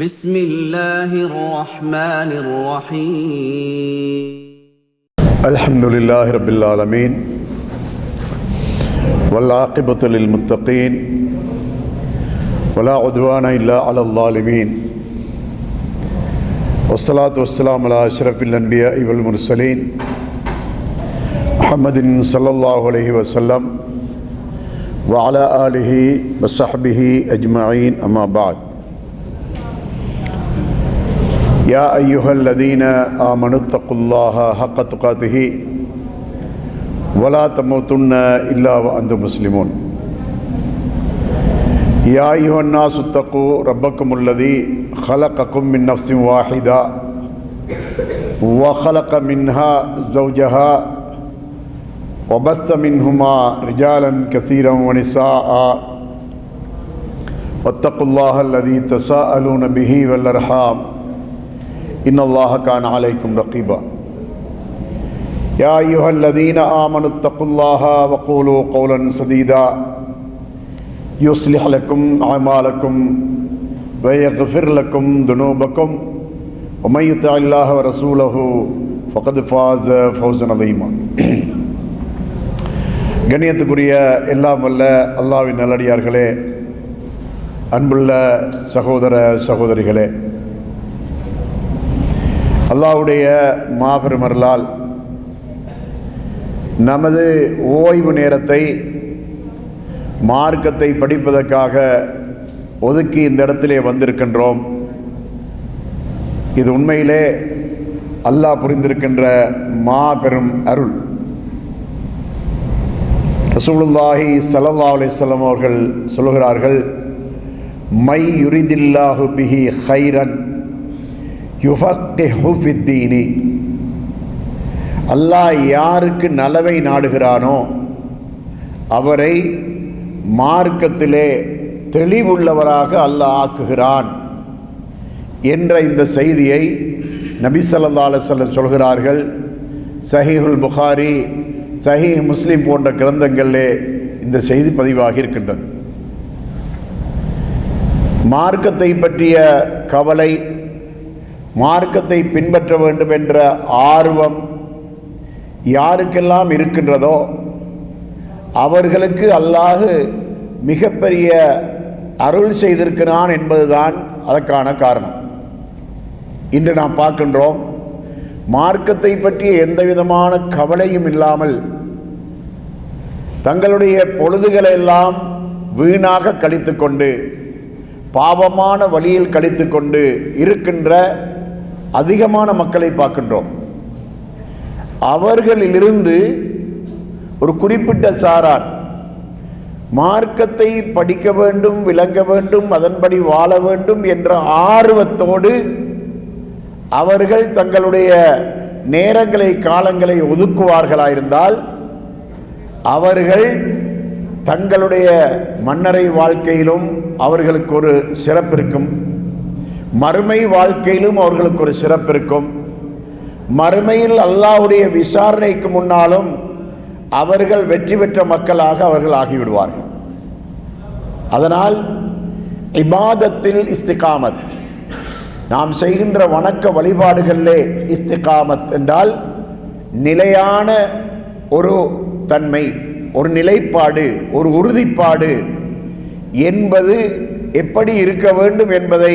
بسم الله الرحمن الرحيم الحمد لله رب العالمين والعاقبة للمتقين ولا عدوان إلا على الظالمين والصلاة والسلام على أشرف الأنبياء والمرسلين محمد صلى الله عليه وسلم وعلى آله وصحبه أجمعين أما بعد يا أيها الذين آمنوا اتقوا الله حق تقاته ولا تموتن إلا وأنتم مسلمون يا أيها الناس اتقوا ربكم الذي خلقكم من نفس واحدة وخلق منها زوجها وبث منهما رجالا كثيرا ونساء واتقوا الله الذي تساءلون به والأرحام إن الله كان عليكم رقيبا يا أيها الذين آمنوا اتقوا الله وقولوا قولا سديدا يصلح لكم أعمالكم ويغفر لكم ذنوبكم ومن يطع الله ورسوله فقد فاز فوزا عظيما கண்ணியத்துக்குரிய எல்லாம் வல்ல அல்லாஹ்வின் நல்லடியார்களே, அன்புள்ள சகோதர சகோதரிகளே, அல்லாஹ்வுடைய மாபெரும் அருளால் நமது ஓய்வு நேரத்தை மார்க்கத்தை படிப்பதற்காக ஒதுக்கி இந்த இடத்திலே வந்திருக்கின்றோம். இது உண்மையிலே அல்லாஹ் புரிந்திருக்கின்ற மாபெரும் அருள். ரசூலுல்லாஹி ஸல்லல்லாஹு அலைஹி வஸல்லம் அவர்கள் சொல்கிறார்கள், மை யுரிதில்லாஹு பிஹி கைரன் யுஃபக்கிஹு ஃபித்தீனி. அல்லாஹ் யாருக்கு நலவை நாடுகிறானோ அவரை மார்க்கத்திலே தெளிவுள்ளவராக அல்லாஹ் ஆக்குகிறான் என்ற இந்த செய்தியை நபி ஸல்லல்லாஹு அலைஹி வஸல்லம் சொல்கிறார்கள். சஹீஹுல் புகாரி, சஹீஹ் முஸ்லிம் போன்ற கிரந்தங்களிலே இந்த செய்தி பதிவாகி இருக்கின்றது. மார்க்கத்தை பற்றிய கவலை, மார்க்கத்தை பின்பற்ற வேண்டும் என்ற ஆர்வம் யாருக்கெல்லாம் இருக்கின்றதோ அவர்களுக்கு அல்லாஹ் மிகப்பெரிய அருள் செய்திருக்கிறான் என்பதுதான் அதற்கான காரணம். இன்று நாம் பார்க்கின்றோம், மார்க்கத்தை பற்றிய எந்த விதமான கவலையும் இல்லாமல் தங்களுடைய பொழுதுகளை எல்லாம் வீணாக கழித்து கொண்டு பாவமான வழியில் கழித்து கொண்டு இருக்கின்ற அதிகமான மக்களை பார்க்கின்றோம். அவர்களிலிருந்து ஒரு குறிப்பிட்ட சாரார் மார்க்கத்தை படிக்க வேண்டும், விளங்க வேண்டும், அதன்படி வாழ வேண்டும் என்ற ஆர்வத்தோடு அவர்கள் தங்களுடைய நேரங்களை காலங்களை ஒதுக்குவார்களாயிருந்தால் அவர்கள் தங்களுடைய மன்னரை வாழ்க்கையிலும் அவர்களுக்கு ஒரு சிறப்பு இருக்கும், மறுமை வாழ்க்கையிலும் அவர்களுக்கு ஒரு சிறப்பு இருக்கும். மறுமையில் அல்லாஹ்வுடைய விசாரணைக்கு முன்னாலும் அவர்கள் வெற்றி பெற்ற மக்களாக அவர்கள் ஆகிவிடுவார்கள். அதனால் இபாதத்தில் இஸ்திகாமத், நாம் செய்கின்ற வணக்க வழிபாடுகளிலே இஸ்திகாமத் என்றால் நிலையான ஒரு தன்மை, ஒரு நிலைப்பாடு, ஒரு உறுதிப்பாடு என்பது எப்படி இருக்க வேண்டும் என்பதை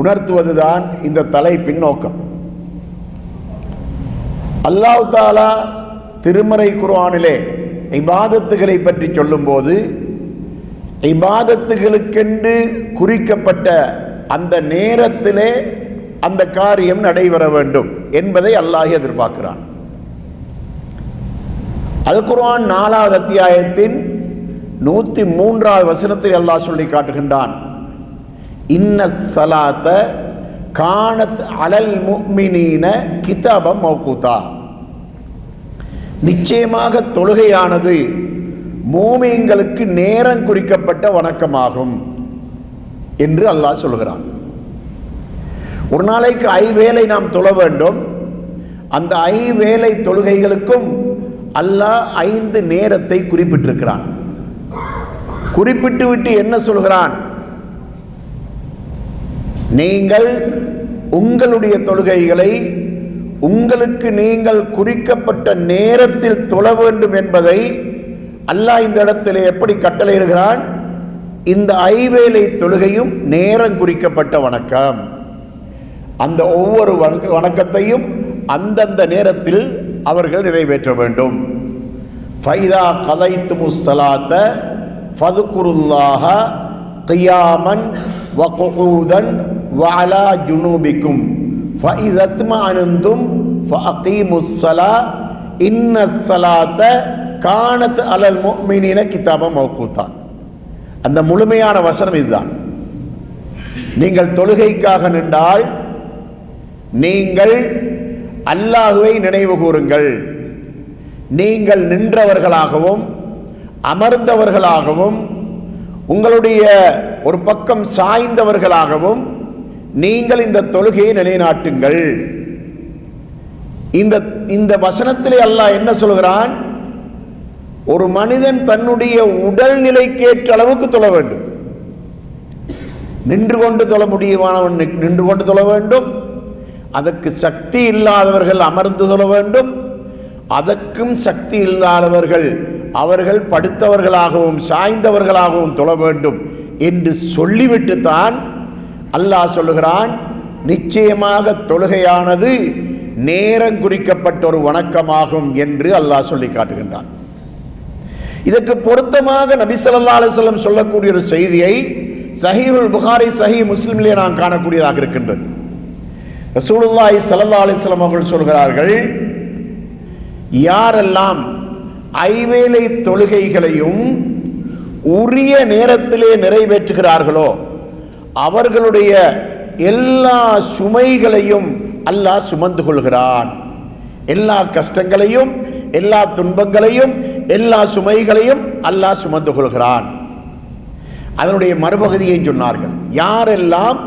உணர்த்துவதுதான் இந்த தலைப்பின் நோக்கம். அல்லாஹ் தஆலா திருமறை குர்ஆனிலே இபாதத்துகளை பற்றி சொல்லும்போது இபாதத்துகளுக்கென்று குறிக்கப்பட்ட அந்த நேரத்திலே அந்த காரியம் நடைபெற வேண்டும் என்பதை அல்லாஹ் எதிர்பார்க்கிறான். அல் குர்ஆன் 4வது அத்தியாயத்தின் 103வது வசனத்தில் அல்லாஹ் சொல்லி காட்டுகின்றான், இன்ன ஸலாத்த கானத் அலல் முஃமினீன கிதாபம் மௌகூதா. நிச்சயமாக தொழுகையானது மூமின்களுக்கு நேரம் குறிக்கப்பட்ட வணக்கமாகும் என்று அல்லாஹ் சொல்கிறான். ஒரு நாளைக்கு 5 வேளை நாம் தொழ வேண்டும். அந்த 5 வேளை தொழுகைகளுக்கும் அல்லாஹ் 5 நேரத்தை குறிப்பிட்டிருக்கிறான். குறிப்பிட்டு விட்டு என்ன சொல்கிறான்? நீங்கள் உங்களுடைய தொழுகைகளை உங்களுக்கு நீங்கள் குறிக்கப்பட்ட நேரத்தில் தொழ வேண்டும் என்பதை அல்லாஹ் இந்த இடத்திலே எப்படி கட்டளையிடுகிறான்? இந்த ஐவேளை தொழுகையும் நேரம் குறிக்கப்பட்ட வணக்கம். அந்த ஒவ்வொரு வணக்கத்தையும் அந்தந்த நேரத்தில் அவர்கள் நிறைவேற்ற வேண்டும். ஃபைதா கதைத்துமுஸ் ஸலாத்த ஃபதுகுருல்லாஹ கியாமன் வ குஊதன் வ அலா ஜுனூபிக்கும் ஃபஇதத்மஅனந்தும் ஃபஅகீமுஸ் ஸலா இன்னஸ் ஸலாத்த கானத் அலல் முஃமினீன கிதாபன் மவ்கூதா. அந்த முழுமையான வசனம் இதுதான். நீங்கள் தொழுகைக்காக நின்றால் நீங்கள் அல்லாஹுவை நினைவு கூறுங்கள். நீங்கள் நின்றவர்களாகவும் அமர்ந்தவர்களாகவும் உங்களுடைய ஒரு பக்கம் சாய்ந்தவர்களாகவும் நீங்கள் இந்த தொழுகையை நிலைநாட்டுங்கள். இந்த வசனத்திலே அல்லாஹ் என்ன சொல்கிறான்? ஒரு மனிதன் தன்னுடைய உடல்நிலைக்கேற்ற அளவுக்கு தொழ வேண்டும். நின்று கொண்டு தொழ முடியுமானவன் நின்று கொண்டு தொழ வேண்டும். அதற்கு சக்தி இல்லாதவர்கள் அமர்ந்து தொழ வேண்டும். அதற்கும் சக்தி இல்லாதவர்கள் அவர்கள் படுத்தவர்களாகவும் சாய்ந்தவர்களாகவும் தொழ வேண்டும் என்று சொல்லிவிட்டு தான் அல்லாஹ் சொல்லுகிறான், நிச்சயமாக தொழுகையானது நேரம் குறிக்கப்பட்ட ஒரு வணக்கமாகும் என்று அல்லாஹ் சொல்லி காட்டுகின்றான். இதற்கு பொருத்தமாக நபி ஸல்லல்லாஹு அலைஹி வஸல்லம் சொல்லக்கூடிய ஒரு செய்தியை சஹீஹுல் புகாரி சஹீஹ் முஸ்லிமிலே நாம் காணக்கூடியதாக இருக்கின்றது. ரசூலுல்லாஹி ஸல்லல்லாஹு அலைஹி வஸல்லம் அவர்கள் சொல்கிறார்கள், யாரெல்லாம் ஐவேளை தொழுகைகளையும் உரிய நேரத்திலே நிறைவேற்றுகிறார்களோ அவர்களுடைய எல்லா சுமைகளையும் அல்லாஹ் சுமந்து கொள்கிறான். எல்லா கஷ்டங்களையும் எல்லா துன்பங்களையும் எல்லா சுமைகளையும் அல்லாஹ் சுமந்து கொள்கிறான். அதனுடைய மறுபகுதியை சொன்னார்கள், யாரெல்லாம்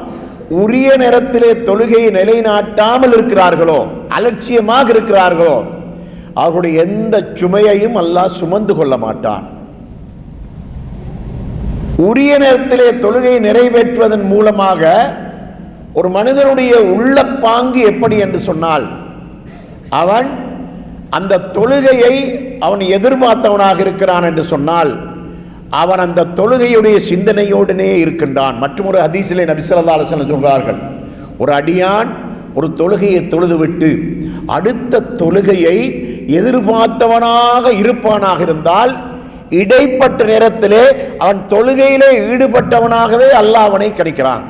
உரிய நேரத்திலே தொழுகையை நிலைநாட்டாமல் இருக்கிறார்களோ அலட்சியமாக இருக்கிறார்களோ அவர்களுடைய எந்த சுமையையும் அல்லாஹ் சுமந்து கொள்ள மாட்டான். உரிய நேரத்திலே தொழுகையை நிறைவேற்றுவதன் மூலமாக ஒரு மனிதனுடைய உள்ள பாங்கு எப்படி என்று சொன்னால், அவன் அந்த தொழுகையை அவன் எதிர்பார்த்தவனாக இருக்கிறான் என்று சொன்னால் அவன் அந்த தொழுகையுடைய சிந்தனையோடனே இருக்கின்றான். மற்றும் ஒரு ஹதீஸிலே நபி ஸல்லல்லாஹு அலைஹி வஸல்லம் சொல்கிறார்கள், ஒரு அடியான் ஒரு தொழுகையை தொழுதுவிட்டு அடுத்த தொழுகையை எதிர்பார்த்தவனாக இருப்பானாக இருந்தால் இடைப்பட்ட நேரத்திலே அவன் தொழுகையிலே ஈடுபட்டவனாகவே அல்லாஹ் அவனை கணிக்கிறான்.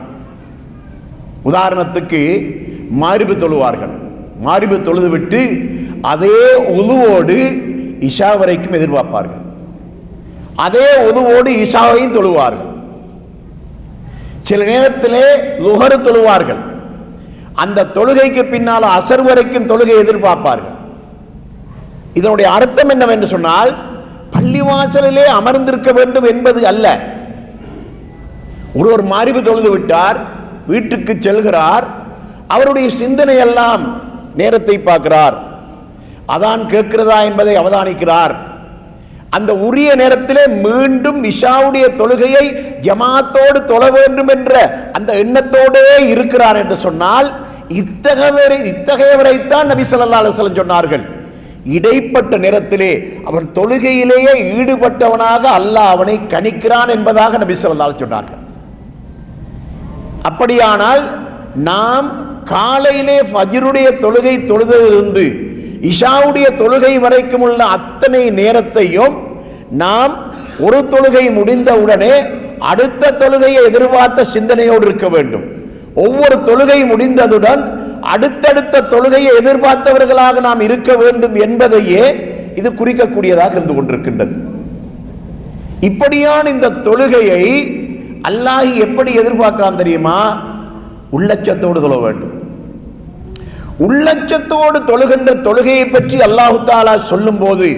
உதாரணத்துக்கு மாரிபு தொழுவார்கள். மாரிபு தொழுதுவிட்டு அதே உதுவோடு இஷா வரைக்கும் எதிர்பார்ப்பார்கள். அதே உதுவோடு இஷாவையும் தொழுவார்கள். சில நேரத்திலே லுஹர் தொழுவார்கள். அந்த தொழுகைக்கு பின்னால் அசர் வரைக்கும் தொழுகை எதிர்பார்ப்பார்கள். இதனுடைய அர்த்தம் என்னவென்று சொன்னால், பள்ளிவாசலிலே அமர்ந்திருக்க வேண்டும் என்பது அல்ல. ஒருவர் மாரிபு தொழுது விட்டார், வீட்டுக்கு செல்கிறார், அவருடைய சிந்தனை எல்லாம் நேரத்தை பார்க்கிறார், அதான் கேட்கிறதா என்பதை அவதானிக்கிறார். அந்த உரிய நேரத்திலே மீண்டும் இஷாவுடைய தொழுகையை ஜமாத்தோடு தொழ வேண்டும் என்ற அந்த எண்ணத்தோடே இருக்கிறார் என்று சொன்னால் இத்தகையவரைத்தான் நபி ஸல்லல்லாஹு அலைஹி வஸல்லம் சொன்னார்கள், இடைப்பட்ட நேரத்திலே அவன் தொழுகையிலேயே ஈடுபட்டவனாக அல்லாஹ் அவனை கணிக்கிறான் என்பதாக நபி ஸல்லல்லாஹு அலைஹி வஸல்லம் சொன்னார்கள். அப்படியானால் நாம் காலையிலே ஃபஜ்ருடைய தொழுகை தொழுதிலிருந்து இஷாவுடைய தொழுகை வரைக்கும் உள்ள அத்தனை நேரத்தையும் நாம் ஒரு தொழுகை முடிந்தவுடனே அடுத்த தொழுகையை எதிர்பார்த்த சிந்தனையோடு இருக்க வேண்டும். ஒவ்வொரு தொழுகை முடிந்ததுடன் அடுத்தடுத்த தொழுகையை எதிர்பார்த்தவர்களாக நாம் இருக்க வேண்டும் என்பதையே இது குறிக்கக்கூடியதாக இருந்து கொண்டிருக்கின்றது. இப்படியான இந்த தொழுகையை அல்லாஹ் எப்படி எதிர்பார்க்கலாம் தெரியுமா? உள்ளச்சத்தோடு தொழ வேண்டும். உள்ளச்சத்தோடு தொழுகின்ற தொழுகையை பற்றி அல்லாஹு தஆலா சொல்லும் போது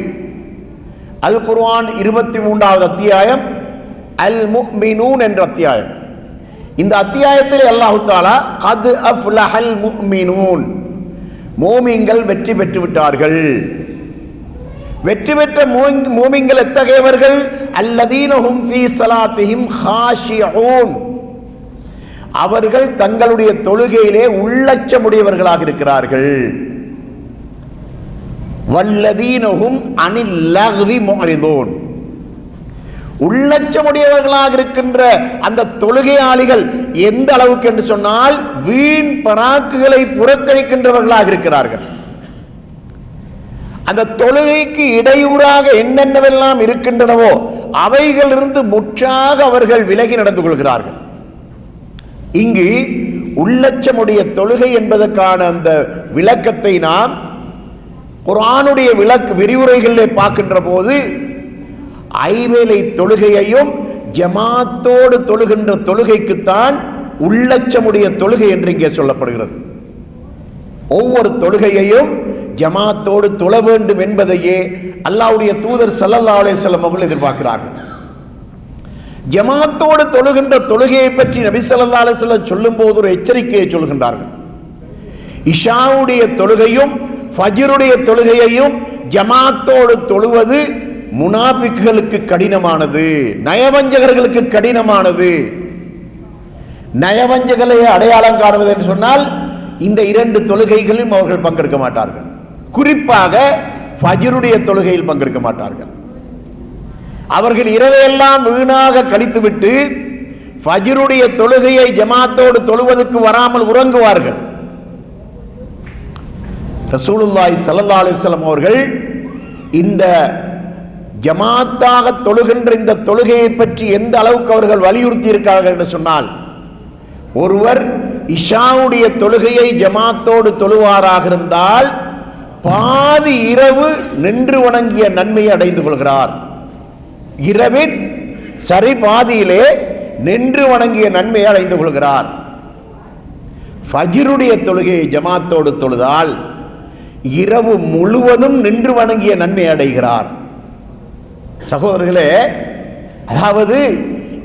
அல் குர்ஆன் 23வது அத்தியாயம் அல் முஃமினூன் என்ற அத்தியாயம், இந்த அத்தியாயத்தில் அல்லாஹு தஆலா கத் அஃப்லஹல் முஃமினூன், மூமின்கள் வெற்றி பெற்று விட்டார்கள். வெற்றி பெற்ற மூமின்கள் எத்தகையவர்கள்? அல்லதீன ஹும் ஃபீ ஸலாத்திஹிம் ஹாஷிஊன், அவர்கள் தங்களுடைய தொழுகையிலே உள்ளச்சமுடையவர்களாக இருக்கிறார்கள். வல்லதீனஹும் அனில் லஹ்வி முஅரிதூன். உள்ளச்சமுடையவர்களாக இருக்கின்ற அந்த தொழுகையாளிகள் எந்த அளவுக்கு என்று சொன்னால் வீண் பராக்குகளை புறக்கணிக்கின்றவர்களாக இருக்கிறார்கள். அந்த தொழுகைக்கு இடையூறாக என்னென்னவெல்லாம் இருக்கின்றனவோ அவைகளிலிருந்து முற்றாக அவர்கள் விலகி நடந்து கொள்கிறார்கள். இங்கு உள்ளச்சமுடைய தொழுகை என்பதற்கான அந்த விளக்கத்தை நாம் குர்ஆனுடைய விரிவுரைகளிலே பார்க்கின்ற போது ஐவேளை தொழுகையையும் ஜமாத்தோடு தொழுகின்ற தொழுகைக்குத்தான் உள்ளச்சமுடைய தொழுகை என்று இங்கே சொல்லப்படுகிறது. ஒவ்வொரு தொழுகையையும் ஜமாத்தோடு தொழ வேண்டும் என்பதையே அல்லாஹ்வுடைய தூதர் ஸல்லல்லாஹு அலைஹி வஸல்லம் அவர்கள் எதிர்பார்க்கிறார்கள். ஜமாத்தோடு தொழுகின்ற தொழுகையை பற்றி நபி ஸல்லல்லாஹு அலைஹி வஸல்லம் சொல்லும் போது ஒரு எச்சரிக்கையை சொல்கின்றார்கள். இஷாவுடைய தொழுகையும் ஃபஜ்ருடைய தொழுகையையும் ஜமாத்தோடு தொழுவது முனாபிக்குகளுக்கு கடினமானது, நயவஞ்சகர்களுக்கு கடினமானது. நயவஞ்சகர்களை அடையாளம் காணுவது என்று சொன்னால் இந்த இரண்டு தொழுகைகளிலும் அவர்கள் பங்கெடுக்க மாட்டார்கள். குறிப்பாக ஃபஜ்ருடைய தொழுகையில் பங்கெடுக்க மாட்டார்கள். அவர்கள் இரவையெல்லாம் வீணாக கழித்துவிட்டு ஃபஜ்ருடைய தொழுகையை ஜமாத்தோடு தொழுவதற்கு வராமல் உறங்குவார்கள். ரசூலுல்லாஹி ஸல்லல்லாஹு அலைஹி வஸல்லம் அவர்கள் இந்த ஜமாத்தாக தொழுகின்ற இந்த தொழுகையை பற்றி எந்த அளவுக்கு அவர்கள் வலியுறுத்தி இருக்கார்கள் என்று சொன்னால், ஒருவர் இஷாவுடைய தொழுகையை ஜமாத்தோடு தொழுவாராக இருந்தால் பாதி இரவு நின்று வணங்கிய நன்மையை அடைந்து கொள்கிறார். இரவின் சரி பாதியிலே நின்று வணங்கிய நன்மையை அடைந்து கொள்கிறார். ஃபஜ்ருடைய தொழுகையை ஜமாத்தோடு தொழுதால் இரவு முழுவதும் நின்று வணங்கிய நன்மை அடைகிறார். சகோதரர்களே, அதாவது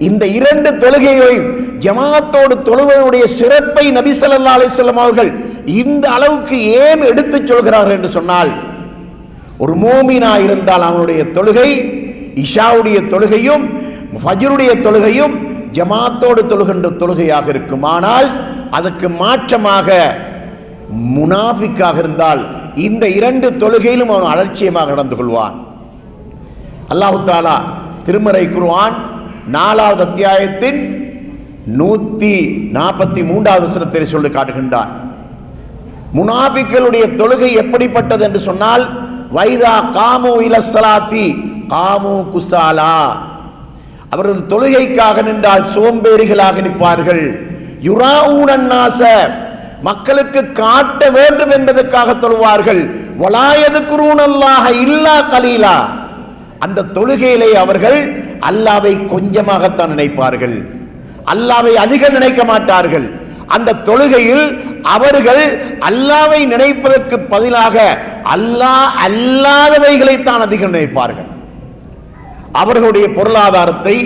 இந்த இரண்டு தொழுகையையும் ஜமாத்தோடு தொழுவதுடைய சிறப்பை நபி ஸல்லல்லாஹு அலைஹி வஸல்லம் அவர்கள் இந்த அளவுக்கு ஏன் எடுத்துச் சொல்கிறார்கள் என்று சொன்னால், ஒரு மூமினா இருந்தால் அவனுடைய தொழுகை இஷாவுடைய தொழுகையும் ஃபஜ்ருடைய தொழுகையும் ஜமாத்தோடு தொழுகின்ற தொழுகையாக இருக்கும். ஆனால் அதற்கு மாற்றமாக முனாஃபிக்காக இருந்தால் இந்த இரண்டு தொழுகையிலும் அவன் அலட்சியமாக நடந்து கொள்வான். அல்லாஹ் தஆலா திருமறை குர்ஆன் 4வது அத்தியாயத்தின் 143வது வசனத்தை சொல்லி காட்டுகின்றான். முனாஃபிக்குகளுடைய தொழுகை எப்படிப்பட்டது என்று சொன்னால், வைதா காமு இலஸ்ஸலாத்தி காமு குஸாலா. அவர்கள் தொழுகைக்காக நின்றால் சோம்பேறிகளாக நிற்பார்கள். யுராஊனன் நாஸ, மக்களுக்கு காட்ட வேண்டும் என்பதற்காக தொழுவார்கள். வலா யذ்குரூனல்லாஹ இல்லா கலீலா. அந்த தொழுகையிலே அவர்கள் அல்லாஹ்வை கொஞ்சமாகத்தான் நினைப்பார்கள், அல்லாஹ்வை அதிகம் நினைக்க மாட்டார்கள். அந்த தொழுகையில் அவர்கள் அல்லாஹ்வை நினைப்பதற்கு பதிலாக அல்லாஹ் அல்லாதவைகளைத்தான் அதிகம் நினைப்பார்கள். அவர்களுடைய பொருளாதாரத்தை,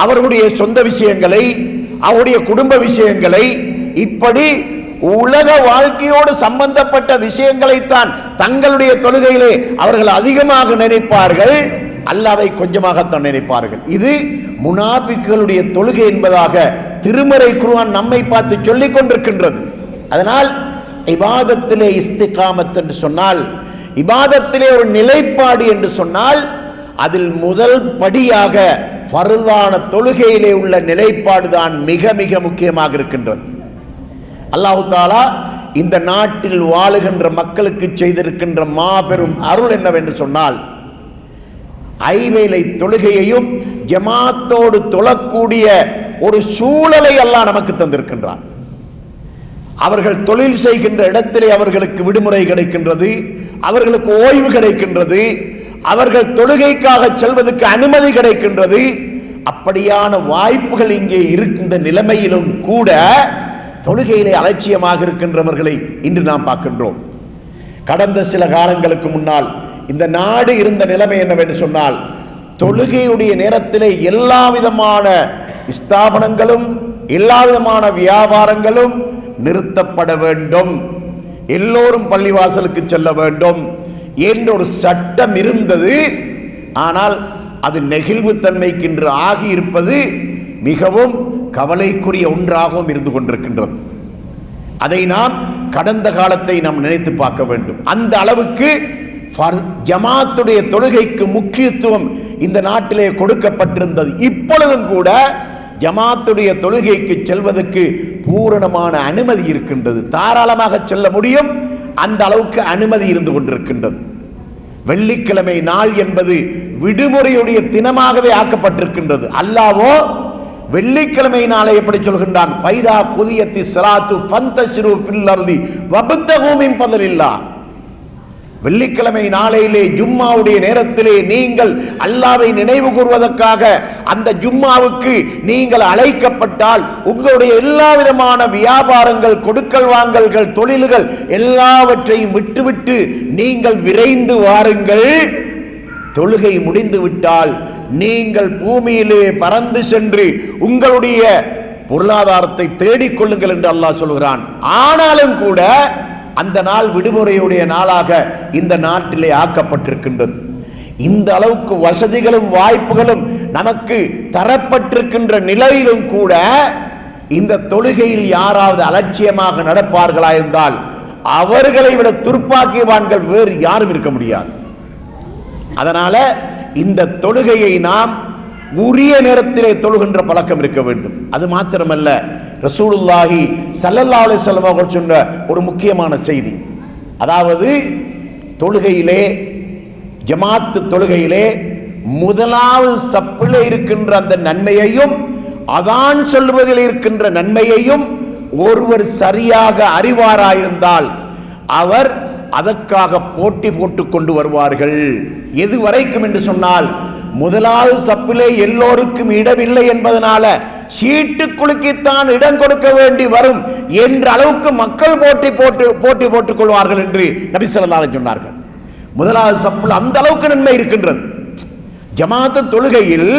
அவர்களுடைய சொந்த விஷயங்களை, அவருடைய குடும்ப விஷயங்களை, இப்படி உலக வாழ்க்கையோடு சம்பந்தப்பட்ட விஷயங்களைத்தான் தங்களுடைய தொழுகையிலே அவர்கள் அதிகமாக நினைப்பார்கள், அல்லாஹ்வை கொஞ்சமாகத்தான் நினைப்பார்கள். இது முனாபிக்குகளுடைய தொழுகை என்பதாக திருமறை குர்ஆன் நம்மை பார்த்து சொல்லிக் கொண்டிருக்கின்றது. அதனால் இபாதத்திலே இஸ்திகாமத் என்று சொன்னால், இபாதத்திலே ஒரு நிலைப்பாடு என்று சொன்னால், அதில் முதல் படியாக ஃபர்தான தொழுகையிலே உள்ள நிலைப்பாடு தான் மிக மிக முக்கியமாக இருக்கின்றது. அல்லாஹ் தஆலா இந்த நாட்டில் வாழுகின்ற மக்களுக்கு செய்திருக்கின்ற மாபெரும் அருள் என்னவென்று சொன்னால், ஐவேளை தொழுகையையும் ஜமாத்தோடு தொழக்கூடிய ஒரு சூழலை அல்லாஹ் நமக்கு தந்திருக்கின்றான். அவர்கள் தொழில் செய்கின்ற இடத்திலே அவர்களுக்கு விடுமுறை கிடைக்கின்றது, அவர்களுக்கு ஓய்வு கிடைக்கின்றது, அவர்கள் தொழுகைக்காக செல்வதற்கு அனுமதி கிடைக்கின்றது. அப்படியான வாய்ப்புகள் இங்கே இருக்கின்ற நிலைமையிலும் கூட தொழுகையிலே அலட்சியமாக இருக்கின்றவர்களை இன்று நாம் பார்க்கின்றோம். கடந்த சில காலங்களுக்கு முன்னால் இந்த நாடு இருந்த நிலைமை என்னவென்று சொன்னால், தொழுகையுடைய நேரத்திலே எல்லா விதமான ஸ்தாபனங்களும் எல்லா விதமான வியாபாரங்களும் நிறுத்தப்பட வேண்டும், எல்லோரும் பள்ளிவாசலுக்கு செல்ல வேண்டும் என்ற ஒரு சட்டம் இருந்தது. ஆனால் அது நெகிழ்வுத்தன்மைக்கென்று ஆகியிருப்பது மிகவும் கவலைக்குரிய ஒன்றாகவும் இருந்து கொண்டிருக்கின்றது. அதை நாம் கடந்த காலத்தை நாம் நினைத்து பார்க்க வேண்டும். அந்த அளவுக்கு ஜமாத்துடைய தொழுகைக்கு முக்கியத்துவம் இந்த நாட்டிலே கொடுக்கப்பட்டிருந்தது. இப்பொழுதும் கூட ஜமாத்துடைய தொழுகைக்கு செல்வதற்கு பூரணமான அனுமதி இருக்கின்றது. தாராளமாக செல்ல முடியும். அந்த அளவுக்கு அனுமதி இருந்து கொண்டிருக்கின்றது. வெள்ளிக்கிழமை நாள் என்பது விடுமுறையுடைய தினமாகவே ஆக்கப்பட்டிருக்கின்றது. அல்லாஹ்வோ வெள்ளிக்கிழமை நாளை எப்படி சொல்கின்றான்? ஃபைதா குதியத்தி ஸலாத்து ஃபந்தஷிரு ஃபில் அர்தி வப்தகு மின் ஃபضலில்லாஹ். வெள்ளிக்கிழமை நாளையிலே ஜும்மாவுடைய நேரத்திலே நீங்கள் அல்லாஹ்வை நினைவு கூர்வதற்காக அந்த ஜும்மாவுக்கு நீங்கள் அழைக்கப்பட்டால் உங்களுடைய எல்லா விதமான வியாபாரங்கள், கொடுக்கல் வாங்கல்கள், தொழில்கள் எல்லாவற்றையும் விட்டுவிட்டு நீங்கள் விரைந்து வாருங்கள். தொழுகை முடிந்து விட்டால் நீங்கள் பூமியிலே பறந்து சென்று உங்களுடைய பொருளாதாரத்தை தேடிக்கொள்ளுங்கள் என்று அல்லாஹ் சொல்கிறான். ஆனாலும் கூட அந்த நாள் விடுமுறையுடைய நாளாக இந்த நாட்டிலே ஆக்கப்பட்டிருக்கின்றது. இந்த அளவுக்கு வசதிகளும் வாய்ப்புகளும் நமக்கு தரப்பட்டிருக்கின்ற நிலையிலும் கூட இந்த தொழுகையில் யாராவது அலட்சியமாக நடப்பார்களா என்றால் அவர்களை விட துர்ப்பாக்கியவான்கள் வேறு யாரும் இருக்க முடியாது. அதனால இந்த தொழுகையை நாம் உரிய நேரத்திலே தொழுகின்ற பழக்கம் இருக்க வேண்டும். அது மாத்திரமல்ல, ரசூலுல்லாஹி ஸல்லல்லாஹு அலைஹி வஸல்லம் அவர்கள் சொன்ன ஒரு முக்கியமான செய்தி, அதாவது தொழுகையிலே, ஜமாத்து தொழுகையிலே முதலாவது சப்பிலே இருக்கின்ற அந்த நன்மையையும் அதான் சொல்வதில் இருக்கின்ற நன்மையையும் ஒருவர் சரியாக அறிவாராயிருந்தால் அவர் அதற்காக போட்டி போட்டுக் கொண்டு வருவார்கள். எது வரைக்கும் என்று சொன்னால், முதலாவது சப்பிலே எல்லோருக்கும் இடமில்லை என்பதனால சீட்டு குலுக்கித்தான் இடம் கொடுக்க வேண்டி வரும் என்ற அளவுக்கு மக்கள் போட்டி போட்டுக் கொள்வார்கள் என்று நபி ஸல்லல்லாஹு அலைஹி வஸல்லம் சொன்னார்கள். முதலாவது சப்பில் அந்த அளவுக்கு நன்மை இருக்கின்றது. ஜமாத்து தொழுகையில்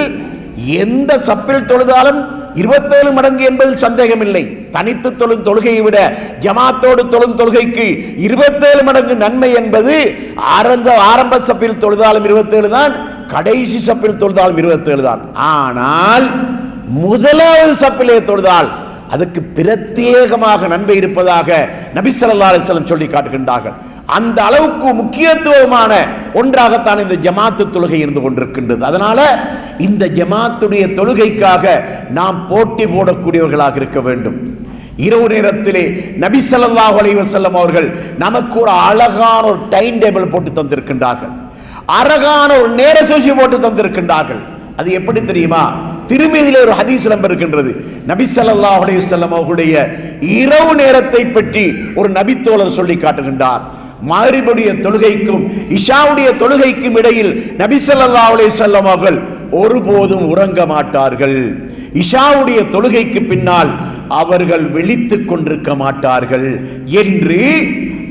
எந்த சப்பில் தொழுதாலும் 27 மடங்கு என்பதில் சந்தேகம் இல்லை. தனித்து தொழும் தொழுகையை விட ஜமாத்தோடு தொழும் தொழுகைக்கு 27 மடங்கு நன்மை என்பது ஆரம்ப சப்பில் தொழுதாலும் 27 தான், கடைசி சப்பில் தொழுதாலும் 27 தான். ஆனால் முதலாவது சப்பிலே தொழுதால் அதுக்கு பிரத்யேகமாக நன்மை இருப்பதாக நபி ஸல்லல்லாஹு அலைஹி வஸல்லம் சொல்லி காட்டுகின்றார்கள். அந்த அளவுக்கு முக்கியத்துவமான ஒன்றாகத்தான் இந்த ஜமாத்து தொழுகை இருந்து கொண்டிருக்கின்றது. அதனால இந்த ஜமாத்துடைய தொழுகைக்காக நாம் போட்டி போடக்கூடியவர்களாக இருக்க வேண்டும். இரவு நேரத்திலே நபி ஸல்லல்லாஹு அலைஹி வஸல்லம் அவர்கள் நமக்கு ஒரு அழகான ஒரு டைம் டேபிள் போட்டு தந்திருக்கின்றார்கள். அழகான ஒரு நேர சூசி போட்டு தந்திருக்கின்றார்கள். அது எப்படி தெரியுமா? திருமீதியிலே ஒரு ஹதீஸ் நம்பர் இருக்கின்றது. நபி ஸல்லல்லாஹு அலைஹி வஸல்லம் அவர்களுடைய இரவு நேரத்தை பற்றி ஒரு நபித்தோழர் சொல்லி காட்டுகின்றார். மக்ரிபுடைய தொழுகைக்கும் இஷாவுடைய தொழுகைக்கும் இடையில் நபி ஸல்லல்லாஹு அலைஹி வஸல்லம் அவர்கள் ஒருபோதும் உறங்க மாட்டார்கள். இஷாவுடைய தொழுகைக்கு பின்னால் அவர்கள் விழித்துக் கொண்டிருக்க மாட்டார்கள் என்று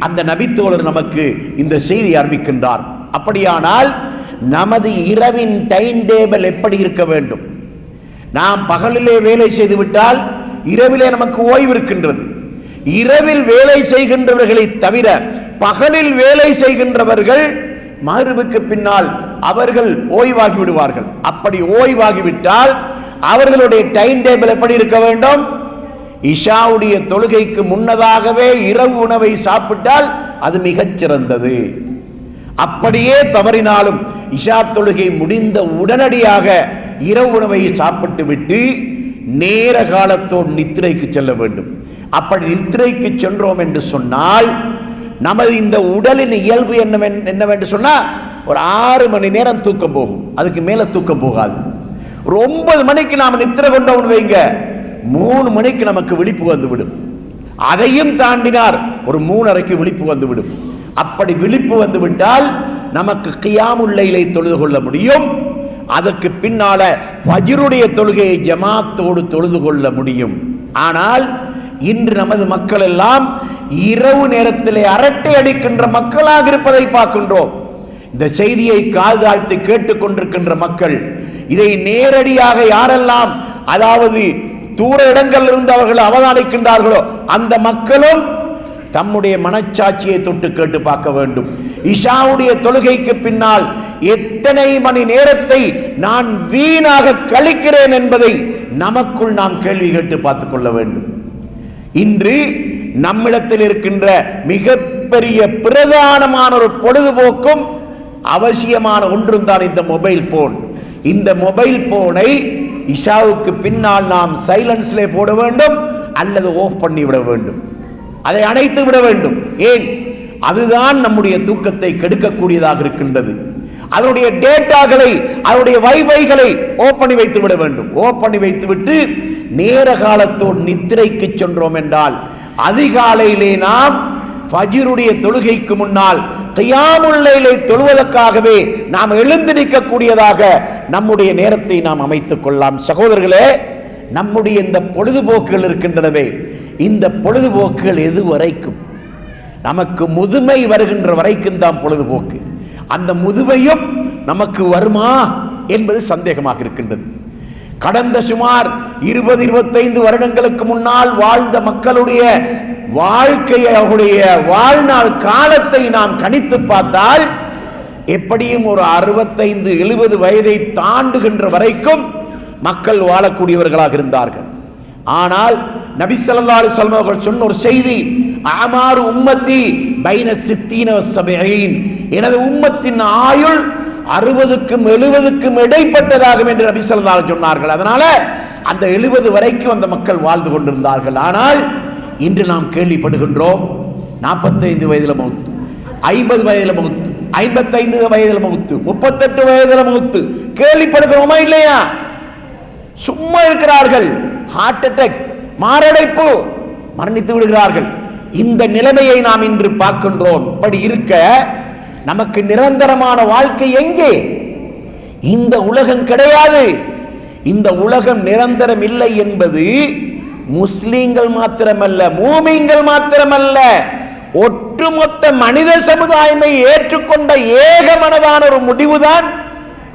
அந்த நபித்தோழர் நமக்கு இந்த செய்தி அறிவிக்கின்றார். அப்படியானால் நமது இரவின் டைம் டேபிள் எப்படி இருக்க வேண்டும்? நாம் பகலிலே வேலை செய்து விட்டால் இரவிலே நமக்கு ஓய்வு இருக்கின்றது. இரவில் வேலை செய்கின்றவர்களை தவிர பகலில் வேலை செய்கின்றவர்கள் மக்ரிபுக்கு பின்னால் அவர்கள் ஓய்வாகி விடுவார்கள். அப்படி ஓய்வாகிவிட்டால் அவர்களுடைய டைம் டேபிள் எப்படி இருக்க வேண்டும்? இஷாவுடைய தொழுகைக்கு முன்னதாகவே இரவு உணவை சாப்பிட்டால் அது மிகச் சிறந்தது. அப்படியே தவறினாலும் இஷா தொழுகை முடிந்த உடனடியாக இரவு உணவை சாப்பிட்டு விட்டு நேர காலத்தோடு நித்திரைக்கு செல்ல வேண்டும். அப்படி நித்திரைக்கு சென்றோம் என்று சொன்னால் நமது இந்த உடலின் இயல்பு என்னவென்று சொன்னால் ஒரு 6 மணி நேரம் தூக்கம் போகும், அதுக்கு மேலே தூக்கம் போகாது. ஒரு 9 மணிக்கு நாம் நித்திரை கொண்டோம் வைங்க, 3 மணிக்கு நமக்கு விழிப்பு வந்துவிடும். அதையும் தாண்டினார் ஒரு 3:30க்கு விழிப்பு வந்துவிடும். அப்படி விழிப்பு வந்துவிட்டால் நமக்கு கியாமுல் லைலை தொழுது கொள்ள முடியும். அதற்கு பின்னால ஃபஜ்ருடைய தொழுகையை ஜமாத்தோடு தொழுது கொள்ள முடியும். ஆனால் இன்று நமது மக்கள் எல்லாம் இரவு நேரத்திலே அரட்டை அடிக்கின்ற மக்களாக இருப்பதை பார்க்கின்றோம். இந்த செய்தியை காதாழ்த்தி கேட்டுக்கொண்டிருக்கின்ற மக்கள் இதை நேரடியாக யாரெல்லாம், அதாவது தூர இடங்களில் இருந்து அவர்கள் அவதானிக்கின்றார்களோ அந்த மக்களும் தம்முடைய மனச்சாட்சியை தொட்டு கேட்டு பார்க்க வேண்டும். இஷாவுடைய தொழுகைக்கு பின்னால் எத்தனை மணி நேரத்தை நான் வீணாக கழிக்கிறேன் என்பதை நமக்குள் நாம் கேள்வி கேட்டு பார்த்துக் கொள்ள வேண்டும். இன்று நம்மிடத்தில் இருக்கின்ற மிகப்பெரிய பிரதானமான ஒரு பொழுதுபோக்கும் அவசியமான ஒன்றும் தான் இந்த மொபைல் போன். இந்த மொபைல் போனை இஷாவுக்கு பின்னால் நாம் சைலன்ஸ்லே போட வேண்டும் அல்லது ஆஃப் பண்ணி விட வேண்டும், அதை அணைத்து விட வேண்டும். ஏன்? அதுதான் நம்முடைய தூக்கத்தை கெடுக்கக்கூடியதாக இருக்கின்றது. அதனுடைய டேட்டாக்களை, அதனுடைய வைஃபைகளை ஓப் பண்ணி வைத்து விட வேண்டும். ஓப் பண்ணி வைத்து விட்டு நேர காலத்தோடு நித்திரைக்கு சென்றோம் என்றால் அதிகாலையிலே நாம் ஃபஜ்ருடைய தொழுகைக்கு முன்னால் கியாமுல் லைலை தொழுவதற்காகவே நாம் எழுந்து நிற்கக்கூடியதாக நம்முடைய நேரத்தை நாம் அமைத்துக் கொள்ளலாம். சகோதரர்களே, நம்முடைய இந்த பொழுதுபோக்குகள் இருக்கின்றனவே, இந்த பொழுதுபோக்குகள் எது வரைக்கும்? நமக்கு முதுமை வருகின்ற வரைக்கும் தான் பொழுதுபோக்கு. அந்த முதுமையும் நமக்கு வருமா என்பது சந்தேகமாக இருக்கின்றது. கடந்த சுமார் 20-25 வருடங்களுக்கு முன்னால் வாழ்ந்த மக்களுடைய வாழ்க்கையுடைய வாழ்நாள் காலத்தை நாம் கணித்து பார்த்தால் எப்படியும் ஒரு 65-70 வயதை தாண்டுகின்ற வரைக்கும் மக்கள் வாழக்கூடியவர்களாக இருந்தார்கள். ஆனால் நபி ஸல்லல்லாஹு அலைஹி வஸல்லம் அவர்கள் சொன்ன ஒரு செய்தி, அமாரு உம்மத்தி பைன 60 வ 70, எனது உம்மத்தின் ஆயுள் 60க்கும் 70க்கும் இடைப்பட்டதாகும் என்று நபி ஸல்லல்லாஹு அலைஹி சொன்னார்கள். அதனால அந்த 70 வரைக்கும் அந்த மக்கள் வாழ்ந்து கொண்டிருந்தார்கள். ஆனால் இன்று நாம் கேள்விப்படுகின்றோம் 45 வயதில் மௌத்து, 50 வயதில் மௌத்து, 55 வயதில் மௌத்து, 38 வயதில் மௌத்து. கேள்விப்படுகிறோமா இல்லையா? சும்மா இருக்கிறார்கள், ஹார்ட் அட்டாக், மாரடைப்பு, மரணித்து விடுகிறார்கள். இந்த நிலைமையை நாம் இன்று பார்க்கின்றோம். இப்படி இருக்க நமக்கு நிரந்தரமான வாழ்க்கை எங்கே? இந்த உலகம் கிடையாது. இந்த உலகம் நிரந்தரம் இல்லை என்பது முஸ்லிம்கள் மாத்திரமல்ல, மூமின்கள் மாத்திரமல்ல, ஒட்டுமொத்த மனித சமுதாயமை ஏற்றுக்கொண்ட ஏகமனதான ஒரு முடிவுதான்